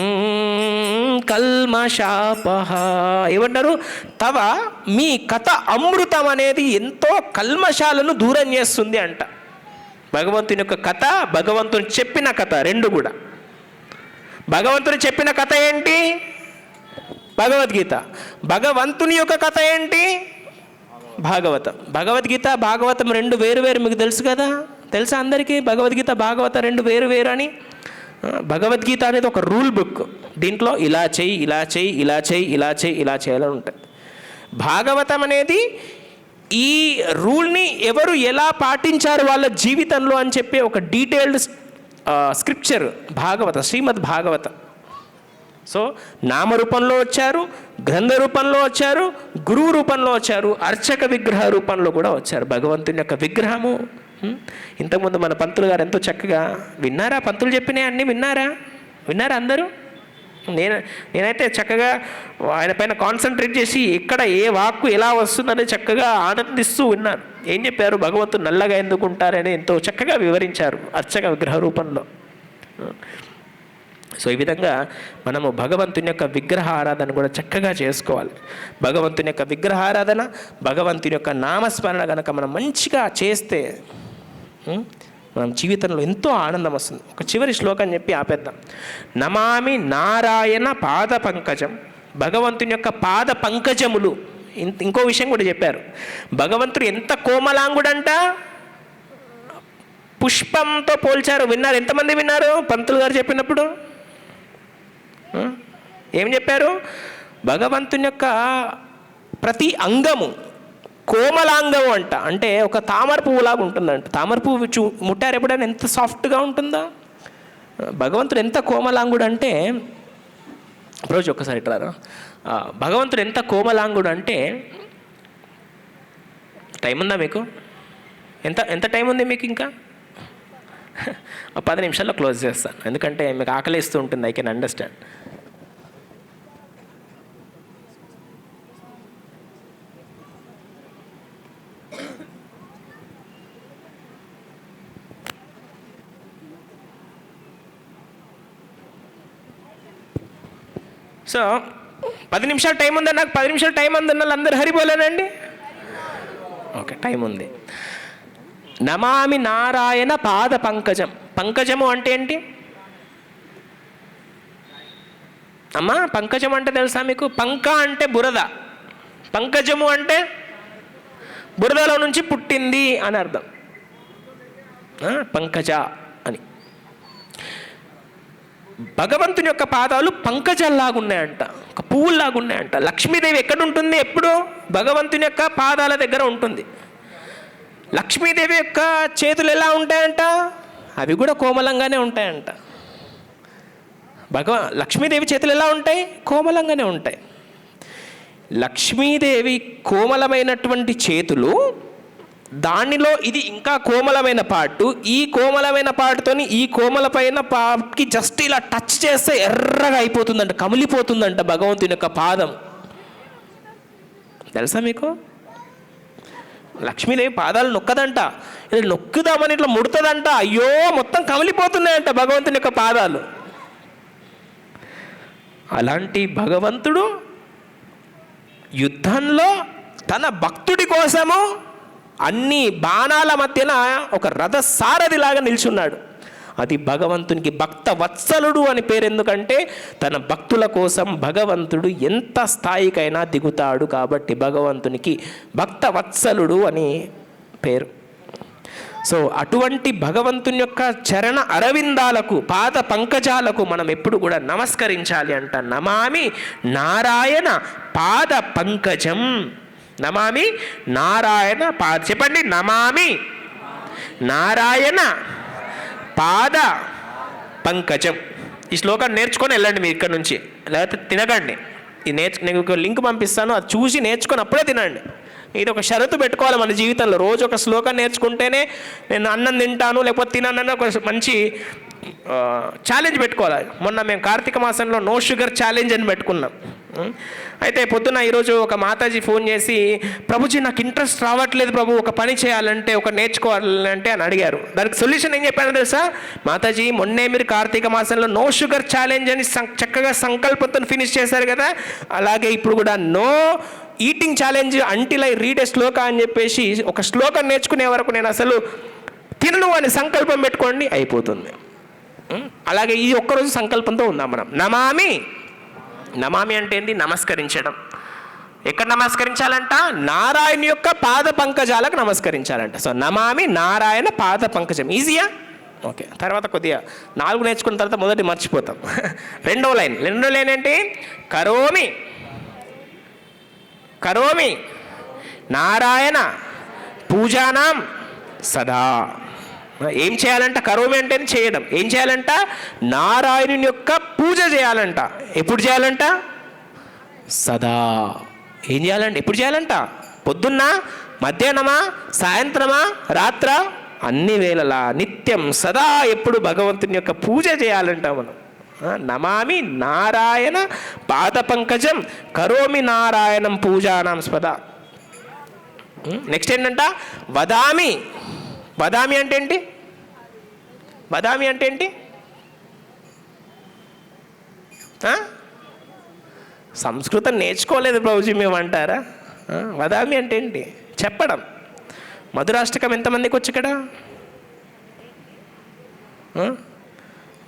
కల్మషాపహ. ఏమంటారు? తవ మీ కథ అమృతం అనేది ఎంతో కల్మషాలను దూరం చేస్తుంది అంట. భగవంతుని యొక్క కథ, భగవంతుని చెప్పిన కథ రెండు కూడా. భగవంతుని చెప్పిన కథ ఏంటి? భగవద్గీత. భగవంతుని యొక్క కథ ఏంటి? భాగవతం. భగవద్గీత భాగవతం రెండు వేరు వేరు. మీకు తెలుసు కదా? తెలుసా అందరికీ? భగవద్గీత భాగవత రెండు వేరు వేరు అని. భగవద్గీత అనేది ఒక రూల్ బుక్. దీంట్లో ఇలా చెయ్యి, ఇలా చెయ్యి, ఇలా చెయ్యి, ఇలా చెయ్యి, ఇలా చేయాలని ఉంటుంది. భాగవతం అనేది ఈ రూల్ని ఎవరు ఎలా పాటించారు వాళ్ళ జీవితంలో అని చెప్పే ఒక డీటెయిల్డ్ స్క్రిప్చర్ భాగవతం, శ్రీమద్ భాగవతం. సో నామరూపంలో వచ్చారు, గ్రంథ రూపంలో వచ్చారు, గురువు రూపంలో వచ్చారు, అర్చక విగ్రహ రూపంలో కూడా వచ్చారు. భగవంతుని యొక్క విగ్రహము. ఇంతకుముందు మన పంతులు గారు ఎంతో చక్కగా విన్నారా? పంతులు చెప్పినాయి అన్నీ విన్నారా అందరూ? నేనైతే చక్కగా ఆయన పైన కాన్సన్ట్రేట్ చేసి ఎక్కడ ఏ వాక్కు ఎలా వస్తుందని చక్కగా ఆనందిస్తూ విన్నాను. ఏం చెప్పారు? భగవంతుడు నల్లగా ఎందుకు ఉంటారని ఎంతో చక్కగా వివరించారు అర్చక విగ్రహ రూపంలో. సో ఈ విధంగా మనము భగవంతుని యొక్క విగ్రహ ఆరాధన కూడా చక్కగా చేసుకోవాలి. భగవంతుని యొక్క విగ్రహ ఆరాధన, భగవంతుని యొక్క నామస్మరణ కనుక మనం మంచిగా చేస్తే మనం జీవితంలో ఎంతో ఆనందం వస్తుంది. ఒక చివరి శ్లోకం చెప్పి ఆపేద్దాం. నమామి నారాయణ పాద పంకజం. భగవంతుని యొక్క పాద పంకజములు. ఇంకో విషయం కూడా చెప్పారు. భగవంతుడు ఎంత కోమలాంగుడంట, పుష్పంతో పోల్చారు. విన్నారు? ఎంతమంది విన్నారు పంతులు గారు చెప్పినప్పుడు? ఏం చెప్పారు? భగవంతుని యొక్క ప్రతి అంగము కోమలాంగం అంట. అంటే ఒక తామర పువ్వులాగా ఉంటుందంట. తామర పువ్వు ముట్టారు ఎప్పుడైనా? ఎంత సాఫ్ట్గా ఉంటుందో. భగవంతుడు ఎంత కోమలాంగుడు అంటే, రోజు ఒక్కసారి ఇట్రారా. భగవంతుడు ఎంత కోమలాంగుడు అంటే, టైం ఉందా మీకు? ఎంత టైం ఉంది మీకు? ఇంకా 10 నిమిషాల్లో క్లోజ్ చేస్తాను, ఎందుకంటే మీకు ఆకలిస్తూ ఉంటుంది. I can understand. సో 10 నిమిషాలు టైం ఉందా? నాకు 10 నిమిషాలు టైం ఉందన్న అందరు హరిబోలేనండి. ఓకే, టైం ఉంది. నమామి నారాయణ పాద పంకజం. పంకజము అంటే ఏంటి అమ్మా? పంకజం అంటే తెలుసా మీకు? పంక అంటే బురద, పంకజము అంటే బురదలో నుంచి పుట్టింది అని అర్థం. పంకజ అని. భగవంతుని యొక్క పాదాలు పంకజల్లాగున్నాయంట, ఒక పువ్వుల్లాగున్నాయంట. లక్ష్మీదేవి ఎక్కడుంటుంది? ఎప్పుడు భగవంతుని యొక్క పాదాల దగ్గర ఉంటుంది. లక్ష్మీదేవి యొక్క చేతులు ఎలా ఉంటాయంట? అవి కూడా కోమలంగానే ఉంటాయంట. లక్ష్మీదేవి చేతులు ఎలా ఉంటాయి? కోమలంగానే ఉంటాయి. లక్ష్మీదేవి కోమలమైనటువంటి చేతులు, దానిలో ఇది ఇంకా కోమలమైన పార్టు. ఈ కోమలమైన పార్టుతోని ఈ కోమలమైన పార్ట్కి జస్ట్ ఇలా టచ్ చేస్తే ఎర్రగా అయిపోతుందంట, కమిలిపోతుందంట భగవంతుని యొక్క పాదం. తెలుసా మీకు? లక్ష్మీదేవి పాదాలు నొక్కదంట, ఇలా నొక్కుదామని ఇట్లా ముడుతుందంట. అయ్యో మొత్తం కమిలిపోతున్నాయంట భగవంతుని యొక్క పాదాలు. అలాంటి భగవంతుడు యుద్ధంలో తన భక్తుడి కోసము అన్ని బాణాల మధ్యన ఒక రథసారథిలాగా నిల్చున్నాడు. అది భగవంతునికి భక్త వత్సలుడు అని పేరు. ఎందుకంటే తన భక్తుల కోసం భగవంతుడు ఎంత స్థాయికైనా దిగుతాడు కాబట్టి భగవంతునికి భక్త వత్సలుడు అని పేరు. సో అటువంటి భగవంతుని యొక్క చరణ అరవిందాలకు, పాద పంకజాలకు మనం ఎప్పుడు కూడా నమస్కరించాలి అంట. నమామి నారాయణ పాద పంకజం. నమామి నారాయణ పాద, చెప్పండి, నమామి నారాయణ పాద పంకజం. ఈ శ్లోకాన్ని నేర్చుకొని వెళ్ళండి మీరు ఇక్కడ నుంచి, లేకపోతే తినకండి. నేను ఒక లింక్ పంపిస్తాను, అది చూసి నేర్చుకొని అప్పుడే తినండి. ఇది ఒక షరతు పెట్టుకోవాలి మన జీవితంలో. రోజు ఒక శ్లోకం నేర్చుకుంటేనే నేను అన్నం తింటాను లేకపోతే తినను ఒక మంచి ఛాలెంజ్ పెట్టుకోవాలి. మొన్న మేము కార్తీక మాసంలో నో షుగర్ ఛాలెంజ్ అని పెట్టుకున్నాం. అయితే పొద్దున్న ఈరోజు ఒక మాతాజీ ఫోన్ చేసి, ప్రభుజీ నాకు ఇంట్రెస్ట్ రావట్లేదు ప్రభు, ఒక పని చేయాలంటే, ఒక నేర్చుకోవాలంటే అని అడిగారు. దానికి సొల్యూషన్ ఏం చెప్పాను తెలుసా? మాతాజీ మొన్నే మీరు కార్తీక మాసంలో నో షుగర్ ఛాలెంజ్ అని చక్కగా సంకల్పంతో ఫినిష్ చేశారు కదా, అలాగే ఇప్పుడు కూడా no eating challenge until I read a shloka అని చెప్పేసి ఒక శ్లోకం నేర్చుకునే వరకు నేను అసలు తినను అని సంకల్పం పెట్టుకోండి, అయిపోతుంది. అలాగే ఈ ఒక్కరోజు సంకల్పంతో ఉందాం మనం. నమామి, నమామి అంటే ఏంటి? నమస్కరించడం. ఎక్కడ నమస్కరించాలంట? నారాయణ యొక్క పాద పంకజాలకు నమస్కరించాలంట. సో నమామి నారాయణ పాద పంకజం. ఈజీయా? ఓకే. తర్వాత కొద్దిగా 4 నేర్చుకున్న తర్వాత మొదటి మర్చిపోతాం. రెండో లైన్ ఏంటి? కరోమి, కరోమి నారాయణ పూజానాం సదా. ఏం చేయాలంట? కరోమి అంటే చేయడం. ఏం చేయాలంట? నారాయణుని యొక్క పూజ చేయాలంట. ఎప్పుడు చేయాలంట? సదా. ఏం చేయాలంట? ఎప్పుడు చేయాలంట? పొద్దున్న, మధ్యాహ్నమా, సాయంత్రమా, రాత్ర, అన్ని వేళలా, నిత్యం, సదా, ఎప్పుడు భగవంతుని యొక్క పూజ చేయాలంట మనం. నమామి నారాయణ పాద పంకజం కరోమి నారాయణం పూజానాం స్పదా. నెక్స్ట్ ఏంటంట? వదామి. వదామి అంటే ఏంటి? వదామి అంటే ఏంటి? సంస్కృతం నేర్చుకోలేదు ప్రభుజీ మేము అంటారా? వదామి అంటే ఏంటి? చెప్పడం. మధురాష్టకం ఎంతమందికి వచ్చి ఇక్కడ?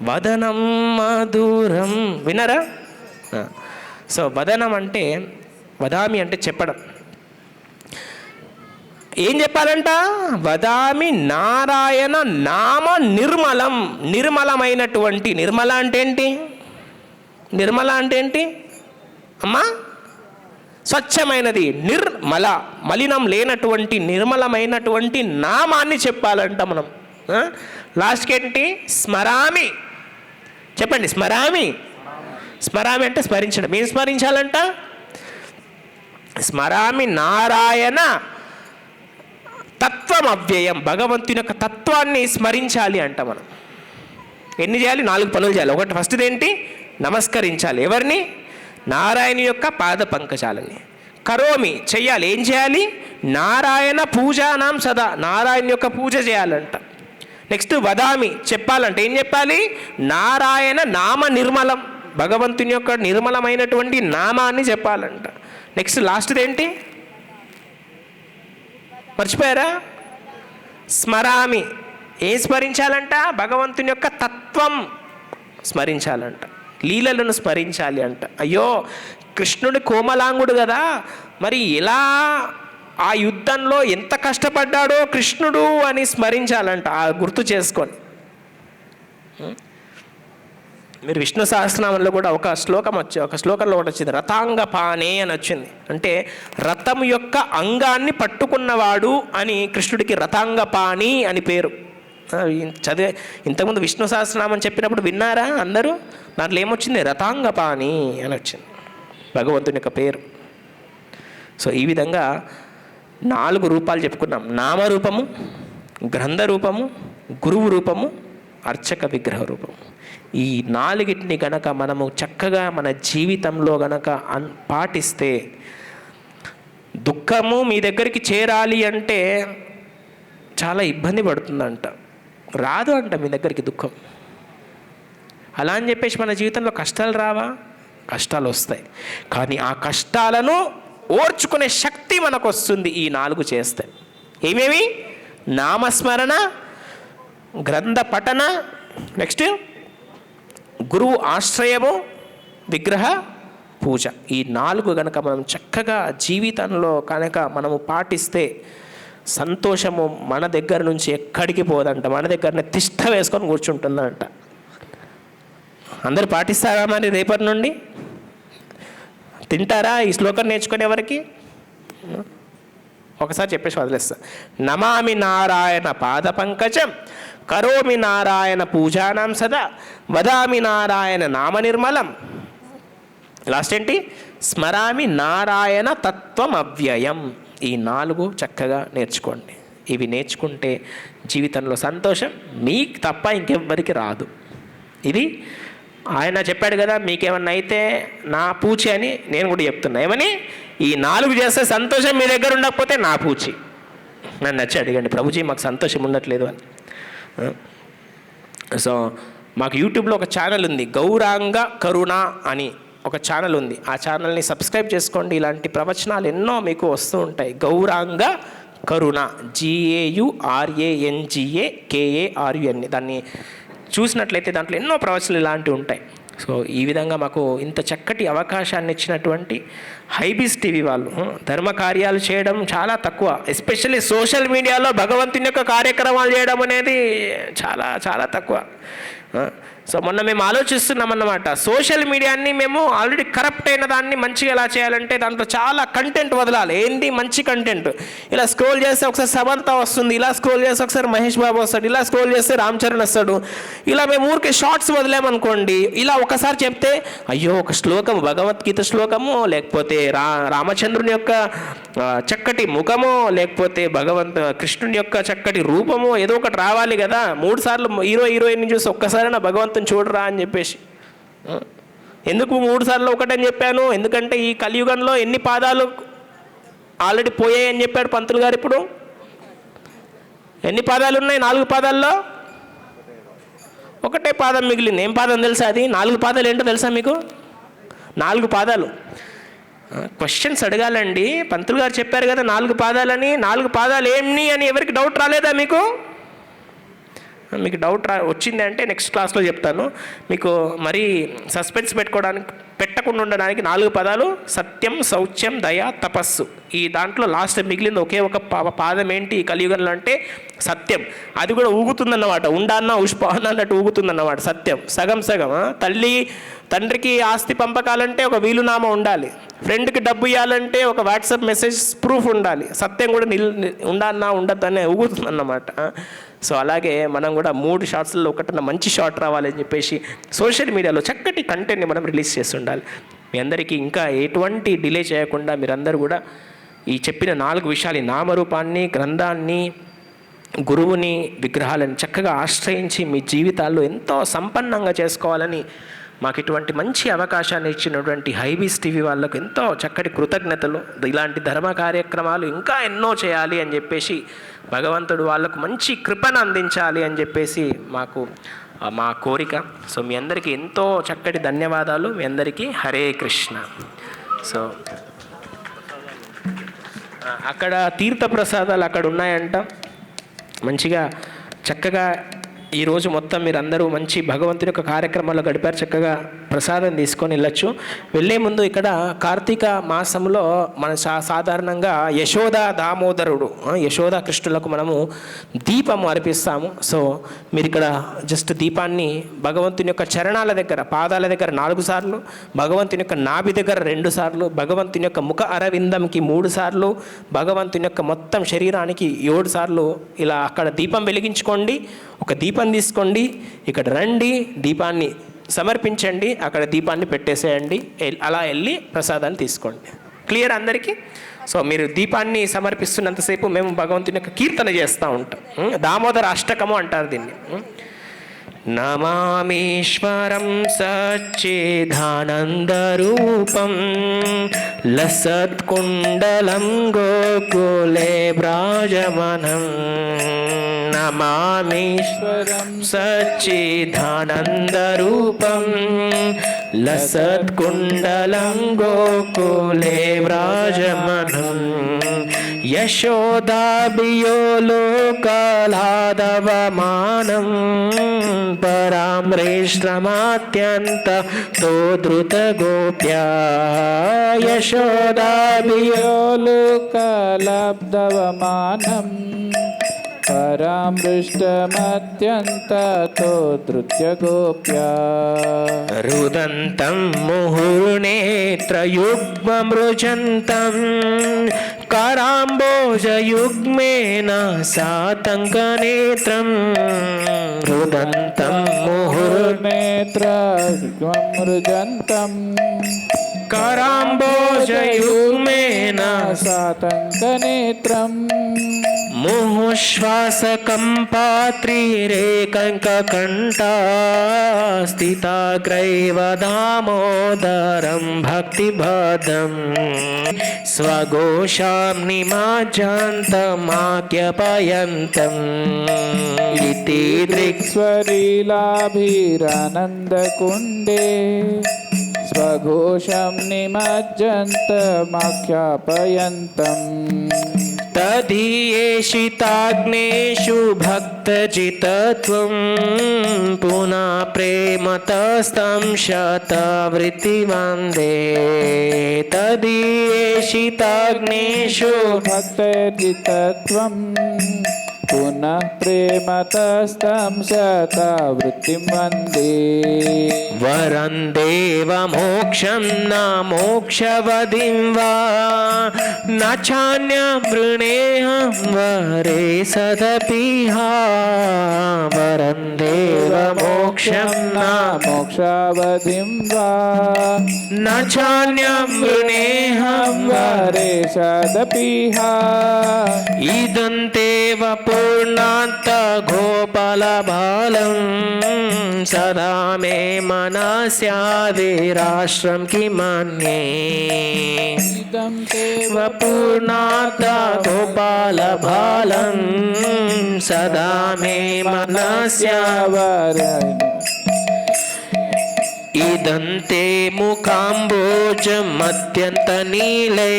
వదనం మధురం వినరా? సో వదనం అంటే, వదామి అంటే చెప్పడం. ఏం చెప్పాలంట? వదామి నారాయణ నామ నిర్మలం. నిర్మలమైనటువంటి, నిర్మల అంటే ఏంటి? నిర్మల అంటే ఏంటి అమ్మా? స్వచ్ఛమైనది. నిర్మల, మలినం లేనటువంటి నిర్మలమైనటువంటి నామాన్ని చెప్పాలంట మనం. లాస్ట్కి ఏంటి? స్మరామి. చెప్పండి, స్మరామి. స్మరామి అంటే స్మరించడం. ఏం స్మరించాలంట? స్మరామి నారాయణ తత్వం అవ్యయం. భగవంతుని యొక్క తత్వాన్ని స్మరించాలి అంట మనం. ఎన్ని చేయాలి? 4 పనులు చేయాలి. ఒకటి, ఫస్ట్ది ఏంటి? నమస్కరించాలి. ఎవరిని? నారాయణ యొక్క పాద పంకజాలని. కరోమి, చెయ్యాలి. ఏం చేయాలి? నారాయణ పూజానాం సదా. నారాయణ యొక్క పూజ చేయాలంట. నెక్స్ట్ వదామి, చెప్పాలంటే ఏం చెప్పాలి? నారాయణ నామ నిర్మలం. భగవంతుని యొక్క నిర్మలమైనటువంటి నామాన్ని చెప్పాలంట. నెక్స్ట్ లాస్ట్ది ఏంటి? మర్చిపోయారా? స్మరామి. ఏం స్మరించాలంట? భగవంతుని యొక్క తత్వం స్మరించాలంట. లీలలను స్మరించాలి అంట. అయ్యో కృష్ణుడి కోమలాంగుడు కదా, మరి ఎలా ఆ యుద్ధంలో ఎంత కష్టపడ్డాడో కృష్ణుడు అని స్మరించాలంట. ఆ గుర్తు చేసుకొని. మీరు విష్ణు సహస్రనామంలో కూడా ఒక శ్లోకంలో ఒకటి వచ్చింది, రథాంగపానే అని వచ్చింది. అంటే రథం యొక్క అంగాన్ని పట్టుకున్నవాడు అని కృష్ణుడికి రథాంగపాణి అని పేరు. చదివే ఇంతకుముందు విష్ణు సహస్రనామం చెప్పినప్పుడు విన్నారా అందరూ? దాంట్లో ఏమొచ్చింది? రథాంగపాణి అని వచ్చింది భగవంతుని యొక్క పేరు. సో ఈ విధంగా 4 రూపాలు చెప్పుకున్నాం. నామరూపము, గ్రంథ రూపము, గురువు రూపము, అర్చక విగ్రహ రూపము. ఈ 4టిని గనక మనము చక్కగా మన జీవితంలో గనక పాటిస్తే దుఃఖము మీ దగ్గరికి చేరాలి అంటే చాలా ఇబ్బంది పడుతుందంట, రాదు అంట మీ దగ్గరికి దుఃఖం. అలా అని చెప్పేసి మన జీవితంలో కష్టాలు రావా? కష్టాలు వస్తాయి. కానీ ఆ కష్టాలను ఓర్చుకునే శక్తి మనకు వస్తుంది ఈ 4 చేస్తే. ఏమేమి? నామస్మరణ, గ్రంథ పఠన, నెక్స్ట్ గురువు ఆశ్రయము, విగ్రహ పూజ. ఈ 4 కనుక మనం చక్కగా జీవితంలో కనుక మనము పాటిస్తే సంతోషము మన దగ్గర నుంచి ఎక్కడికి పోదంట, మన దగ్గరనే తిష్ట వేసుకొని కూర్చుంటుందంట. అందరు పాటిస్తారా మరి రేపటి నుండి? తింటారా ఈ శ్లోకం నేర్చుకునే వరకు? ఒకసారి చెప్పేసి వదిలేస్తా. నమామి నారాయణ పాద పంకజం, కరోమి నారాయణ పూజానాం సదా, వదామి నారాయణ నామ నిర్మలం. లాస్ట్ ఏంటి? స్మరామి నారాయణ తత్వం అవ్యయం. ఈ 4 చక్కగా నేర్చుకోండి. ఇవి నేర్చుకుంటే జీవితంలో సంతోషం మీకు తప్ప ఇంకెవ్వరికి రాదు. ఇది ఆయన చెప్పాడు కదా, మీకేమన్నా అయితే నా పూచి అని నేను కూడా చెప్తున్నా. ఏమని? ఈ 4 చేస్తే సంతోషం మీ దగ్గర ఉండకపోతే నా పూచి. నన్ను నచ్చి అడిగండి, ప్రభుజీ మాకు సంతోషం ఉండట్లేదు అని. సో మాకు యూట్యూబ్లో ఒక ఛానల్ ఉంది, గౌరాంగ కరుణ అని ఒక ఛానల్ ఉంది. ఆ ఛానల్ని సబ్స్క్రైబ్ చేసుకోండి. ఇలాంటి ప్రవచనాలు ఎన్నో మీకు వస్తూ ఉంటాయి. గౌరాంగ కరుణ, GAURANGAKARUN. దాన్ని చూసినట్లయితే దాంట్లో ఎన్నో ప్రవచనాలు ఇలాంటివి ఉంటాయి. సో ఈ విధంగా మాకు ఇంత చక్కటి అవకాశాన్ని ఇచ్చినటువంటి హైబీస్ టీవీ వాళ్ళు ధర్మ కార్యాలు చేయడం చాలా తక్కువ, ఎస్పెషల్లీ సోషల్ మీడియాలో భగవంతుని యొక్క కార్యక్రమాలు చేయడం అనేది చాలా చాలా తక్కువ. సో మొన్న మేము ఆలోచిస్తున్నాం అన్నమాట, సోషల్ మీడియాని మేము ఆల్రెడీ కరప్ట్ అయిన దాన్ని మంచిగా ఎలా చేయాలంటే దాంట్లో చాలా కంటెంట్ వదలాలి. ఏంటి మంచి కంటెంట్? ఇలా స్క్రోల్ చేస్తే ఒకసారి సమంత వస్తుంది, ఇలా స్క్రోల్ చేస్తే ఒకసారి మహేష్ బాబు వస్తాడు, ఇలా స్క్రోల్ చేస్తే రామ్ చరణ్ వస్తాడు. ఇలా మేము ఊరికే షార్ట్స్ వదిలేమనుకోండి, ఇలా ఒకసారి చెప్తే అయ్యో ఒక శ్లోకము, భగవద్గీత శ్లోకము, లేకపోతే రామచంద్రుని యొక్క చక్కటి ముఖము, లేకపోతే కృష్ణుని యొక్క చక్కటి రూపము, ఏదో ఒకటి రావాలి కదా. 3 సార్లు హీరోయిన్ చూసి ఒక్కసారైనా భగవంతుని చూడరా అని చెప్పేసి. ఎందుకు 3 సార్లు ఒకటని చెప్పాను? ఎందుకంటే ఈ కలియుగంలో ఎన్ని పాదాలు ఆల్రెడీ పోయాయి అని చెప్పాడు పంతులు గారు. ఇప్పుడు ఎన్ని పాదాలు ఉన్నాయి? 4 పాదాల్లో ఒకటే పాదం మిగిలింది. ఏం పాదం తెలుసా అది? 4 పాదాలు ఏంటో తెలుసా మీకు? 4 పాదాలు. క్వశ్చన్స్ అడగాలండి. పంతులు గారు చెప్పారు కదా 4 పాదాలని. 4 పాదాలు ఏమి అని ఎవరికి డౌట్ రాలేదా మీకు? మీకు డౌట్ వచ్చింది అంటే నెక్స్ట్ క్లాస్లో చెప్తాను. మీకు మరీ సస్పెన్స్ పెట్టకుండా ఉండడానికి 4 పదాలు: సత్యం, శౌచ్యం, దయ, తపస్సు. ఈ దాంట్లో లాస్ట్ మిగిలింది ఒకే ఒక పాదం ఏంటి ఈ కలియుగంలో అంటే సత్యం. అది కూడా ఊగుతుందన్నమాట, ఉండాన్న ఉష్పాన్న అన్నట్టు ఊగుతుందన్నమాట. సత్యం సగం సగం. తండ్రికి ఆస్తి పంపకాలంటే ఒక వీలునామా ఉండాలి, ఫ్రెండ్కి డబ్బు ఇవ్వాలంటే ఒక వాట్సాప్ మెసేజ్ ప్రూఫ్ ఉండాలి. సత్యం కూడా ఉండాలన్నా ఉండద్దనే ఊగుతుందన్నమాట. సో అలాగే మనం కూడా 3 షార్ట్స్లో ఒకటన్నా మంచి షార్ట్ రావాలని చెప్పేసి సోషల్ మీడియాలో చక్కటి కంటెంట్ని మనం రిలీజ్ చేసి ఉండాలి. మీ అందరికీ ఇంకా ఎటువంటి డిలే చేయకుండా మీరందరూ కూడా ఈ చెప్పిన 4 విషయాలు, నామరూపాన్ని, గ్రంథాన్ని, గురువుని, విగ్రహాలను చక్కగా ఆశ్రయించి మీ జీవితాల్లో ఎంతో సంపన్నంగా చేసుకోవాలని మాకు ఇటువంటి మంచి అవకాశాన్ని ఇచ్చినటువంటి హైబీస్ టీవీ వాళ్ళకు ఎంతో చక్కటి కృతజ్ఞతలు. ఇలాంటి ధర్మ కార్యక్రమాలు ఇంకా ఎన్నో చేయాలి అని చెప్పేసి భగవంతుడు వాళ్ళకు మంచి కృపను అందించాలి అని చెప్పేసి మా కోరిక. సో మీ అందరికీ ఎంతో చక్కటి ధన్యవాదాలు. మీ అందరికీ హరే కృష్ణ. సో అక్కడ తీర్థప్రసాదాలు అక్కడ ఉన్నాయంట. మంచిగా చక్కగా ఈరోజు మొత్తం మీరు అందరూ మంచి భగవంతుని యొక్క కార్యక్రమాల్లో గడిపారు. చక్కగా ప్రసాదం తీసుకొని వెళ్ళచ్చు. వెళ్ళే ముందు ఇక్కడ కార్తీక మాసంలో మన సాధారణంగా యశోద దామోదరుడు, యశోద కృష్ణులకు మనము దీపము అర్పిస్తాము. సో మీరు ఇక్కడ జస్ట్ దీపాన్ని భగవంతుని యొక్క చరణాల దగ్గర, పాదాల దగ్గర 4 సార్లు, భగవంతుని యొక్క నాభి దగ్గర 2 సార్లు, భగవంతుని యొక్క ముఖ అరవిందంకి 3 సార్లు, భగవంతుని యొక్క మొత్తం శరీరానికి 7 సార్లు ఇలా అక్కడ దీపం వెలిగించుకోండి. ఒక దీపం తీసుకోండి, ఇక్కడ రండి, దీపాన్ని సమర్పించండి, అక్కడ దీపాన్ని పెట్టేసేయండి, అలా వెళ్ళి ప్రసాదాన్ని తీసుకోండి. క్లియర్ అందరికీ? సో మీరు దీపాన్ని సమర్పిస్తున్నంతసేపు మేము భగవంతుని యొక్క కీర్తన చేస్తూ ఉంటాం. దామోదర అష్టకము అంటారు దీన్ని. నమామీశ్వరం సచ్చిదానందరూపం లసత్కుండలం గోకులే వ్రాజమనం నమామీశ్వరం సచ్చిదానందరూపం లసత్కుండలం గోకులే వ్రాజమనం యశోదాభియో లోకలాదవమానం పరామ్రేష్ట్రమాత్యంత తో ధృత గోప్యా యశోదాభియో లోకలబ్ధవమానం పరామృష్టమత్యంతతో ధృత్య గోప్యా రుదంతం ముహుర్నేత్రయుగ్మమృజంతం కరాంబోజయుగ్మేన సాతంకనేత్రం రుదంతం నేత్రమృజంతం కరాంబోజయుగ్మేన సాతంకనేత్రం ముహుశ్వాసకం పాత్రిరేకంకంఠా స్థితాగ్రైవ దామోదరం భక్తిబద్ధం స్వఘోషాం నిమాజాంతమాఖ్యపయంతం ఇతి దృక్స్ స్వరీలాభిరానందకుండే స్వఘోషం నిమజ్జంతమాఖ్యాపయంతం తదీయేషితాగ్నేషు భక్తజితత్వం పునః ప్రేమతస్తం శతవృత్తివందే తదీయేషితాగ్నేషు భక్తజితత్వం పునః ప్రేమతస్తం శతవృత్తిం వందే వరం దేవ మోక్షం న మోక్షవదిం వా న చాన్యమృణేహం వరే సదపిహా వరం దేవ మోక్షం న మోక్షావధిం వా న చాన్యమృణేహం వరే సదపిహా ఇదంతేవ పూర్ణాంత గోపాలబాలం సదా మే మనస్యాదిరాశ్రం కిమన్యే ఇదం ఇవ పూర్ణాంత గోపాలబాలం సదా మే మనస్యావ ఇదంతే ముఖాంబోజమత్యంత నీలైర్వితం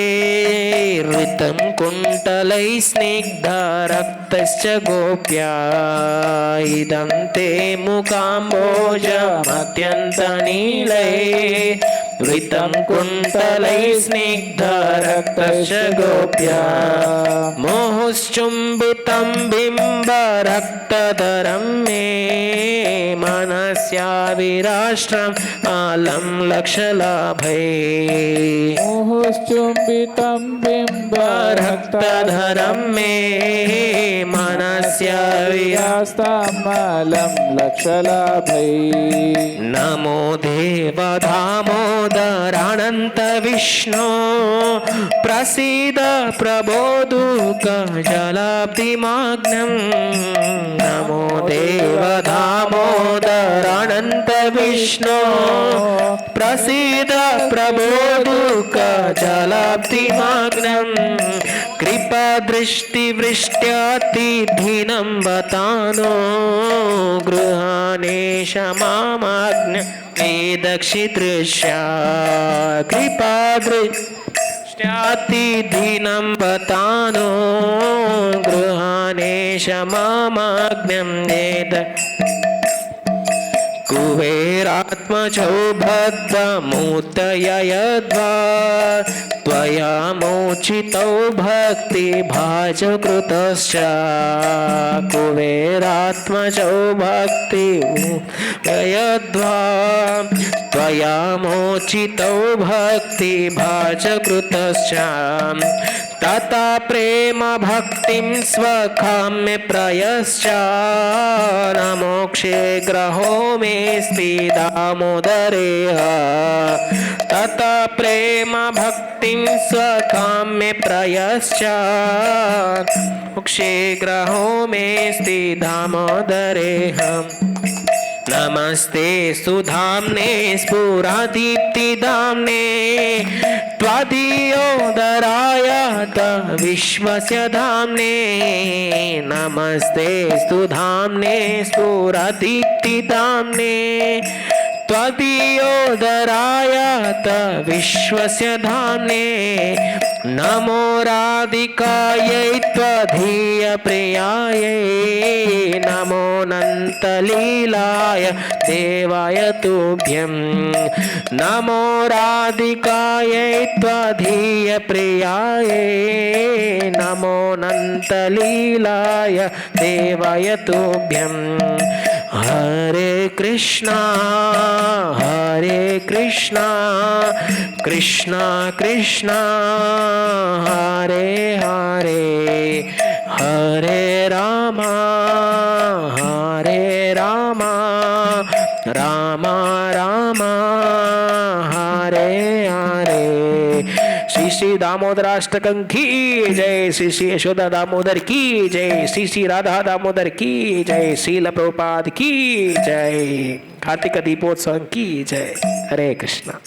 కుంటలై స్నిగ్ధ రక్తశ్చ గోప్యా ఇదంతే ముఖాంబోజమత్యంత నీలైర్వితం కుంటలై స్నిగ్ధ రక్తశ్చ గోప్యా మోహశ్చుంబితం బింబ రక్తధరం మే మనస్యావిరాష్ట్రం ఆలం లక్షలాభై మోహశ్చుంబితం బింబ రక్తధరం మే మనస్యావిరాస్తం మనస్యాస్తామలం లక్షలాభై నమో దేవ దామోదరానంత విష్ణు ప్రసీద ప్రబోధుక జలాబ్ధిమాగ్నం నమో దేవ దామోదరానంత విష్ణు ప్రసీద ప్రబోధుక జలాబ్ధిమాగ్నం కృపా దృష్టి వృష్ట్యాతిథినం వతానో గృహానేశ మామాజ్ఞ వేదక్షిదృశ్యా కృపా దృష్ట్యాతిథినం వతానో గృహానేశ మామాజ్ఞం వేద కుబేరాత్మజౌ భద్రమూర్తయద్వా त्वया मोचितौ भक्तिभाजकृतश्च कुबेरात्मजौ भक्तियद्वा त्वया मोचितौ भक्तिभाजकृतश्च तथा प्रेम भक्तिं स्वकाम्य प्रयश्च न मोक्षे ग्रहो मेऽस्ति दामोदरेह तथा प्रेम भक्तिं स्वकाम्य प्रयश्च मोक्षे ग्रहो मेऽस्ति दामोदरेह नमस्ते सुधाम्ने स्फुरदीप्तिदाम्ने त्वदीयोदराय विश्वस्य धाम्ने नमस्ते सुधाम्ने स्फुरदीप्तिदाम्ने त्वदीयोदराय विश्वस्य धाम्ने नमो राधिकायै त्वदीयप्रियायै नमो नन्तलीलाय देवाय तुभ्यं नमो राधिकायै त्वदीयप्रियायै नमो नन्तलीलाय देवाय तुभ्यं हरे कृष्णा कृष्णा कृष्णा हरे हरे हरे राम राम राम हरे हरे। श्री श्री दामोदराष्टकं की जय, श्री श्री यशोदा दामोदर की जय, श्री श्री राधा दामोदर की जय, श्रील प्रभुपाद की जय, कार्तिक दीपोत्सव की जय। हरे कृष्णा।